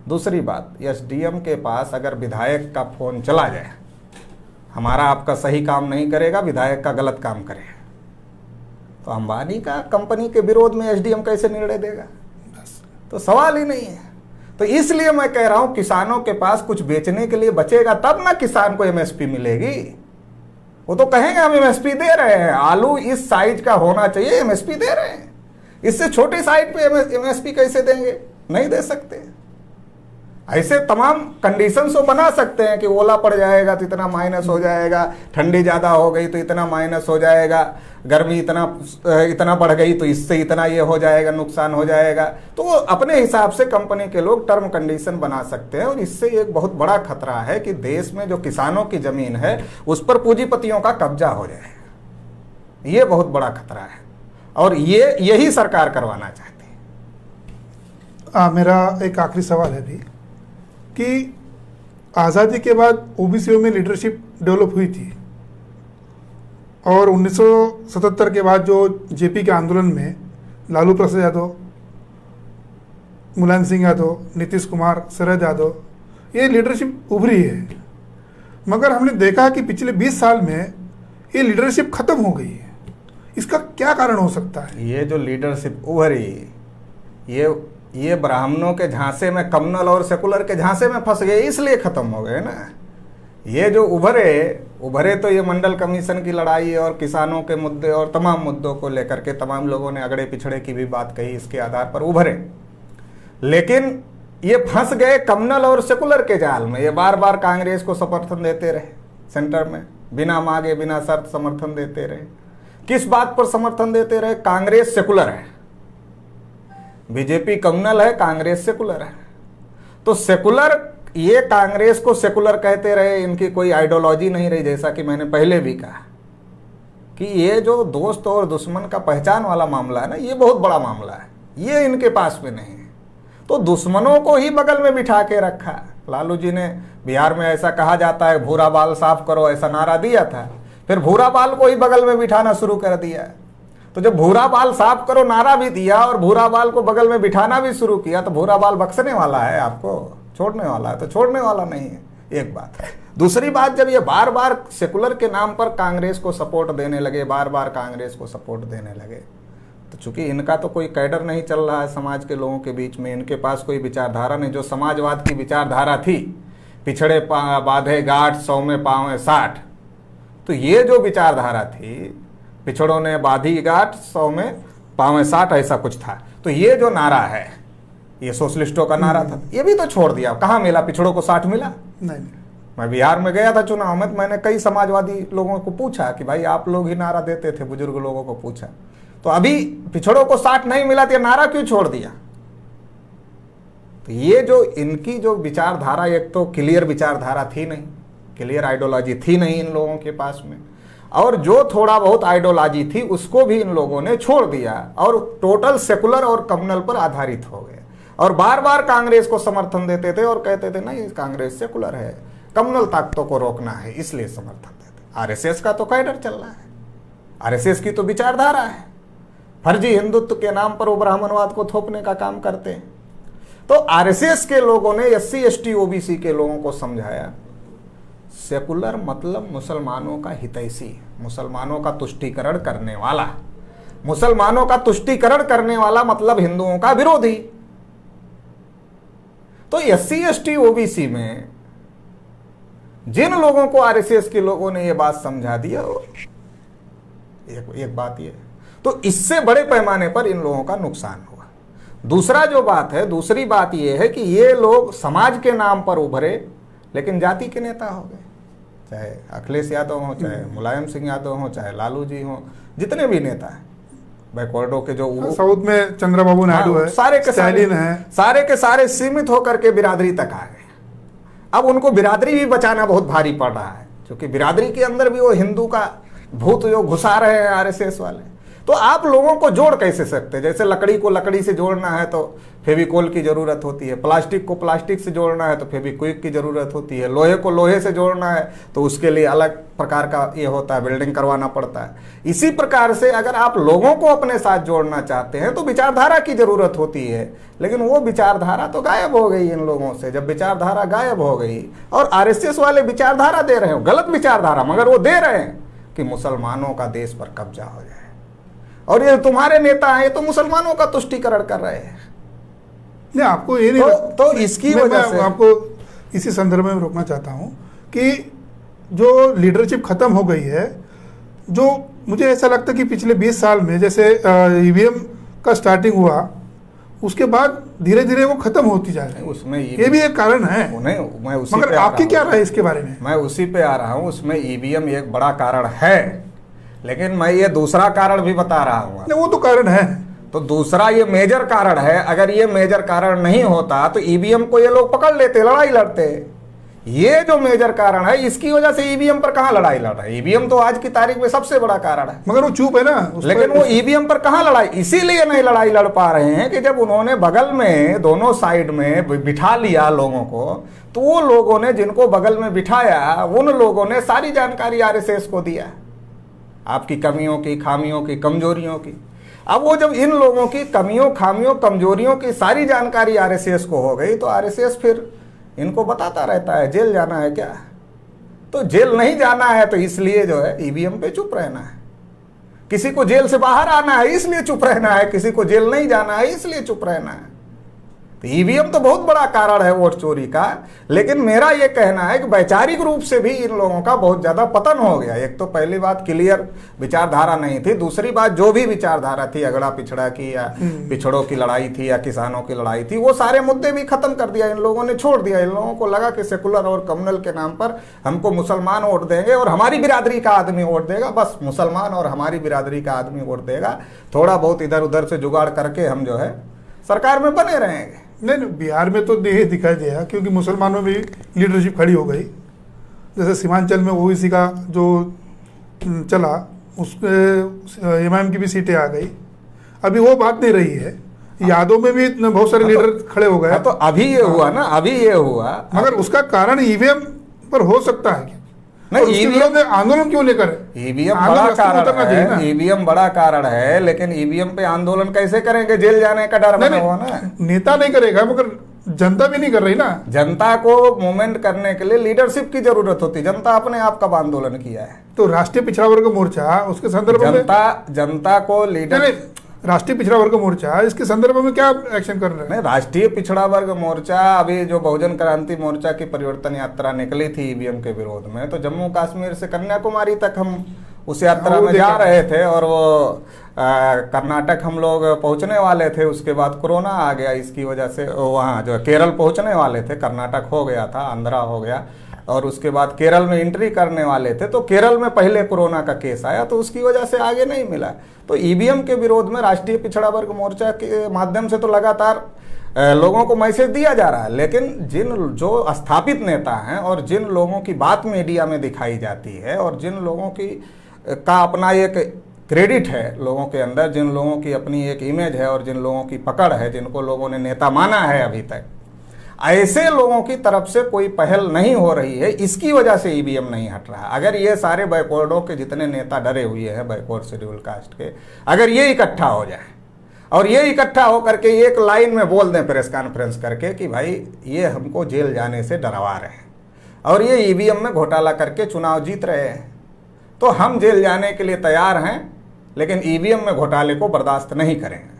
दूसरी बात, एसडीएम के पास अगर विधायक का फोन चला जाए, हमारा आपका सही काम नहीं करेगा, विधायक का गलत काम करेगा, तो अंबानी का कंपनी के विरोध में एसडीएम कैसे निर्णय देगा? तो सवाल ही नहीं है। तो इसलिए मैं कह रहा हूं किसानों के पास कुछ बेचने के लिए बचेगा तब ना किसान को एमएसपी मिलेगी। वो तो कहेंगे हम एमएसपी दे रहे हैं, आलू इस साइज का होना चाहिए, एमएसपी दे रहे हैं, इससे छोटे साइज पे एमएसपी कैसे देंगे? नहीं दे सकते। ऐसे तमाम कंडीशंस वो बना सकते हैं कि ओला पड़ जाएगा तो इतना माइनस हो जाएगा, ठंडी ज़्यादा हो गई तो इतना माइनस हो जाएगा, गर्मी इतना बढ़ गई तो इससे इतना ये हो जाएगा, नुकसान हो जाएगा। तो वो अपने हिसाब से कंपनी के लोग टर्म कंडीशन बना सकते हैं। और इससे एक बहुत बड़ा खतरा है कि देश में जो किसानों की ज़मीन है उस पर पूंजीपतियों का कब्जा हो जाएगा। ये बहुत बड़ा खतरा है और यही सरकार करवाना चाहती है। मेरा एक आखिरी सवाल है भी कि आज़ादी के बाद ओबीसीओ में लीडरशिप डेवलप हुई थी और 1977 के बाद जो जेपी के आंदोलन में लालू प्रसाद यादव, मुलायम सिंह यादव, नीतीश कुमार, शरद यादव, ये लीडरशिप उभरी है। मगर हमने देखा कि पिछले 20 साल में ये लीडरशिप खत्म हो गई है। इसका क्या कारण हो सकता है? ये जो लीडरशिप उभरी, ये ब्राह्मणों के झांसे में, कम्युनल और सेकुलर के झांसे में फंस गए, इसलिए खत्म हो गए ना। ये जो उभरे तो ये मंडल कमीशन की लड़ाई और किसानों के मुद्दे और तमाम मुद्दों को लेकर के तमाम लोगों ने अगड़े पिछड़े की भी बात कही, इसके आधार पर उभरे। लेकिन ये फंस गए कम्युनल और सेकुलर के जाल में। ये बार बार कांग्रेस को समर्थन देते रहे सेंटर में, बिना मांगे बिना शर्त समर्थन देते रहे। किस बात पर समर्थन देते रहे? कांग्रेस सेकुलर है, बीजेपी कम्युनल है, कांग्रेस सेकुलर है। तो सेकुलर, ये कांग्रेस को सेकुलर कहते रहे, इनकी कोई आइडियोलॉजी नहीं रही। जैसा कि मैंने पहले भी कहा कि ये जो दोस्त और दुश्मन का पहचान वाला मामला है ना, ये बहुत बड़ा मामला है, ये इनके पास में नहीं है। तो दुश्मनों को ही बगल में बिठा के रखा। लालू जी ने, बिहार में ऐसा कहा जाता है भूरा बाल साफ करो, ऐसा नारा दिया था, फिर भूरा बाल को ही बगल में बिठाना शुरू कर दिया। तो जब भूरा बाल साफ करो नारा भी दिया और भूरा बाल को बगल में बिठाना भी शुरू किया, तो भूरा बाल बख्शने वाला है आपको? छोड़ने वाला है? तो छोड़ने वाला नहीं है, एक बात। दूसरी बात, जब ये बार बार सेकुलर के नाम पर कांग्रेस को सपोर्ट देने लगे, बार बार कांग्रेस को सपोर्ट देने लगे, तो चूंकि इनका तो कोई कैडर नहीं चल रहा है समाज के लोगों के बीच में, इनके पास कोई विचारधारा नहीं। जो समाजवाद की विचारधारा थी, पिछड़े बांधे गांठ 100 में पावे 60, तो ये जो विचारधारा थी, पिछड़ों ने बांधी गांठ 100 में पावे 60, ऐसा कुछ था। तो ये जो नारा है, ये सोशलिस्टों का नारा था, ये भी तो छोड़ दिया। कहाँ मिला? पिछड़ों को 60 मिला? नहीं। मैं बिहार में गया था चुनाव में, तो मैंने कई समाजवादी लोगों को पूछा कि भाई आप लोग ही नारा देते थे, बुजुर्ग लोगों को पूछा, तो अभी पिछड़ों को 60 नहीं मिला, तो नारा क्यों छोड़ दिया? तो ये जो इनकी जो विचारधारा, एक तो क्लियर विचारधारा थी नहीं, क्लियर आइडियोलॉजी थी नहीं इन लोगों के पास में, और जो थोड़ा बहुत आइडियोलॉजी थी उसको भी इन लोगों ने छोड़ दिया और टोटल सेकुलर और कम्युनल पर आधारित हो गए। और बार बार कांग्रेस को समर्थन देते थे और कहते थे नहीं कांग्रेस सेकुलर है, कम्युनल ताकतों को रोकना है, इसलिए समर्थन देते। आरएसएस का तो कैडर चल रहा है, आरएसएस की तो विचारधारा है, फर्जी हिंदुत्व के नाम पर वो ब्राह्मणवाद को थोपने का काम करते हैं। तो आरएसएस के लोगों ने एससी एसटी ओबीसी के लोगों को समझाया सेकुलर मतलब मुसलमानों का हितैषी, मुसलमानों का तुष्टीकरण करने वाला। मुसलमानों का तुष्टीकरण करने वाला मतलब हिंदुओं का विरोधी। तो एससी एसटी ओबीसी में जिन लोगों को आरएसएस के लोगों ने यह बात समझा दिया, एक बात ये, तो इससे बड़े पैमाने पर इन लोगों का नुकसान हुआ। दूसरा जो बात है, दूसरी बात यह है कि ये लोग समाज के नाम पर उभरे लेकिन जाति के नेता हो गए। चाहे अखिलेश यादव हो, चाहे मुलायम सिंह यादव हो, चाहे लालू जी हो, जितने भी नेता हैं बैकवर्डों के, जो साउथ में चंद्रबाबू नायडू है, सारे के सारे सीमित होकर के बिरादरी तक आ गए। अब उनको बिरादरी भी बचाना बहुत भारी पड़ रहा है, क्योंकि बिरादरी के अंदर भी वो हिंदू का भूत जो घुसा रहे हैं आरएसएस वाले। तो आप लोगों को जोड़ कैसे सकते हैं? जैसे लकड़ी को लकड़ी से जोड़ना है तो फेविकोल की जरूरत होती है, प्लास्टिक को प्लास्टिक से जोड़ना है तो फेविक्विक की जरूरत होती है, लोहे को लोहे से जोड़ना है तो उसके लिए अलग प्रकार का ये होता है, वेल्डिंग करवाना पड़ता है। इसी प्रकार से अगर आप लोगों को अपने साथ जोड़ना चाहते हैं तो विचारधारा की जरूरत होती है, लेकिन वो विचारधारा तो गायब हो गई इन लोगों से। जब विचारधारा गायब हो गई और आरएसएस वाले विचारधारा दे रहे हो, गलत विचारधारा, मगर वो दे रहे हैं कि मुसलमानों का देश पर कब्जा हो जाए, और ये तुम्हारे नेता हैं तो मुसलमानों का तुष्टीकरण कर रहे हैं। नहीं, आपको ये नहीं तो इसकी वजह से आपको इसी संदर्भ में रोकना चाहता हूं कि जो लीडरशिप खत्म हो गई है, जो मुझे ऐसा लगता है कि पिछले 20 साल में जैसे ईवीएम का स्टार्टिंग हुआ, उसके बाद धीरे धीरे वो खत्म होती जा रही है। उसमें ये भी एक कारण है। मैं उसी मगर आपकी क्या राय इसके बारे में? मैं उसी पे आ रहा हूँ। उसमें ईवीएम एक बड़ा कारण है, लेकिन मैं ये दूसरा कारण भी बता रहा हूँ। वो तो कारण है, तो दूसरा ये मेजर कारण है। अगर ये मेजर कारण नहीं होता तो ईवीएम को ये लोग पकड़ लेते, लड़ाई लड़ते। ये जो मेजर कारण है, इसकी वजह से ईवीएम पर कहां लड़ाई लड़ रहा है? ईवीएम तो आज की तारीख में सबसे बड़ा कारण है, मगर वो चुप है ना। लेकिन वो ईवीएम पर कहां लड़ाई, इसीलिए नहीं लड़ाई लड़ पा रहे हैं कि जब उन्होंने बगल में दोनों साइड में बिठा लिया लोगों को, तो वो लोगों ने जिनको बगल में बिठाया, उन लोगों ने सारी जानकारी आरएसएस को दिया, आपकी कमियों की, खामियों की, कमजोरियों की। अब वो जब इन लोगों की कमियों, खामियों, कमजोरियों की सारी जानकारी आरएसएस को हो गई, तो आरएसएस फिर इनको बताता रहता है जेल जाना है क्या? तो जेल नहीं जाना है, तो इसलिए जो है ईवीएम पे चुप रहना है। किसी को जेल से बाहर आना है इसलिए चुप रहना है, किसी को जेल नहीं जाना है इसलिए चुप रहना है। तो ईवीएम तो बहुत बड़ा कारण है वोट चोरी का, लेकिन मेरा ये कहना है कि वैचारिक रूप से भी इन लोगों का बहुत ज्यादा पतन हो गया। एक तो पहली बात क्लियर विचारधारा नहीं थी, दूसरी बात जो भी विचारधारा थी, अगड़ा पिछड़ा की या पिछड़ों की लड़ाई थी या किसानों की लड़ाई थी, वो सारे मुद्दे भी खत्म कर दिया इन लोगों ने, छोड़ दिया। इन लोगों को लगा कि सेकुलर और कम्युनल के नाम पर हमको मुसलमान वोट देंगे और हमारी बिरादरी का आदमी वोट देगा, बस मुसलमान और हमारी बिरादरी का आदमी वोट देगा, थोड़ा बहुत इधर उधर से जुगाड़ करके हम जो है सरकार में बने रहेंगे। नहीं, बिहार में तो ये दिखाई दिया क्योंकि मुसलमानों में भी लीडरशिप खड़ी हो गई। जैसे सीमांचल में ओबीसी का जो चला, उसके एमआईएम की भी सीटें आ गई। अभी वो बात नहीं रही है, यादों में भी बहुत सारे लीडर खड़े हो गए। तो अभी ये हुआ ना, अभी ये हुआ, मगर उसका कारण ईवीएम पर हो सकता है। नहीं, ईवीएम आंदोलन क्यों लेकर? ईवीएम बड़ा कारण है, ईवीएम बड़ा कारण है, लेकिन ईवीएम पे आंदोलन कैसे करेंगे? जेल जाने का डर बना हुआ ना। नेता नहीं करेगा, मगर जनता भी नहीं कर रही ना। जनता को मूवमेंट करने के लिए लीडरशिप की जरूरत होती। जनता अपने आप कब आंदोलन किया है? तो राष्ट्रीय पिछड़ा वर्ग मोर्चा उसके संदर्भ में जनता को लीडर, राष्ट्रीय पिछड़ा वर्ग मोर्चा इसके संदर्भ में क्या एक्शन कर रहे हैं? नहीं, राष्ट्रीय पिछड़ा वर्ग मोर्चा, अभी जो बहुजन क्रांति मोर्चा की परिवर्तन यात्रा निकली थी ईवीएम के विरोध में, तो जम्मू कश्मीर से कन्याकुमारी तक हम उस यात्रा में जा रहे थे और वो कर्नाटक हम लोग पहुंचने वाले थे। उसके बाद कोरोना आ गया, इसकी वजह से वहाँ जो केरल पहुंचने वाले थे, कर्नाटक हो गया था, आंध्रा हो गया, और उसके बाद केरल में एंट्री करने वाले थे, तो केरल में पहले कोरोना का केस आया, तो उसकी वजह से आगे नहीं मिला। तो ईवीएम के विरोध में राष्ट्रीय पिछड़ा वर्ग मोर्चा के माध्यम से तो लगातार लोगों को मैसेज दिया जा रहा है, लेकिन जिन जो स्थापित नेता हैं और जिन लोगों की बात मीडिया में दिखाई जाती है और जिन लोगों की का अपना एक क्रेडिट है लोगों के अंदर, जिन लोगों की अपनी एक इमेज है और जिन लोगों की पकड़ है, जिनको लोगों ने नेता माना है अभी तक, ऐसे लोगों की तरफ से कोई पहल नहीं हो रही है। इसकी वजह से ईवीएम नहीं हट रहा। अगर ये सारे बैकवर्डों के जितने नेता डरे हुए हैं बैकवर्ड शेड्यूल कास्ट के, अगर ये इकट्ठा हो जाए और ये इकट्ठा होकर के एक लाइन में बोल दें प्रेस कॉन्फ्रेंस करके कि भाई ये हमको जेल जाने से डरवा रहे हैं और ये ईवीएम में घोटाला करके चुनाव जीत रहे हैं, तो हम जेल जाने के लिए तैयार हैं, लेकिन ईवीएम में घोटाले को बर्दाश्त नहीं करेंगे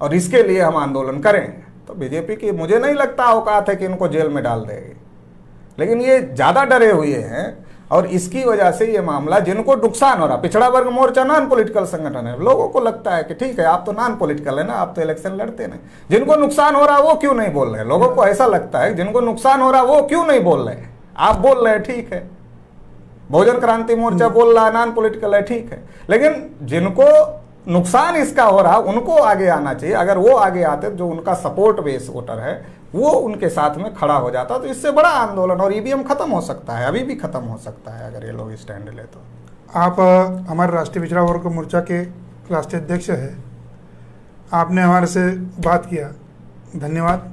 और इसके लिए हम आंदोलन करेंगे, तो बीजेपी की मुझे नहीं लगता औकात है कि इनको जेल में डाल देगी। लेकिन ये ज़्यादा डरे हुए हैं और इसकी वजह से ये मामला, जिनको नुकसान हो रहा, पिछड़ा वर्ग मोर्चा नॉन पॉलिटिकल संगठन है, लोगों को लगता है कि ठीक है आप तो नॉन पॉलिटिकल है ना, आप तो इलेक्शन लड़ते नहीं, जिनको नुकसान हो रहा है वो क्यों नहीं बोल रहे? लोगों को ऐसा लगता है जिनको नुकसान हो रहा है वो क्यों नहीं बोल रहे? आप बोल रहे हैं, ठीक है, बहुजन क्रांति मोर्चा बोल रहा है नॉन पॉलिटिकल है, ठीक है, लेकिन जिनको नुकसान इसका हो रहा उनको आगे आना चाहिए। अगर वो आगे आते, जो उनका सपोर्ट बेस वोटर है वो उनके साथ में खड़ा हो जाता, तो इससे बड़ा आंदोलन और ईवीएम खत्म हो सकता है, अभी भी खत्म हो सकता है अगर ये लोग स्टैंड ले तो। आप हमारे राष्ट्रीय पिछड़ा वर्ग मोर्चा के राष्ट्रीय अध्यक्ष है, आपने हमारे से बात किया, धन्यवाद।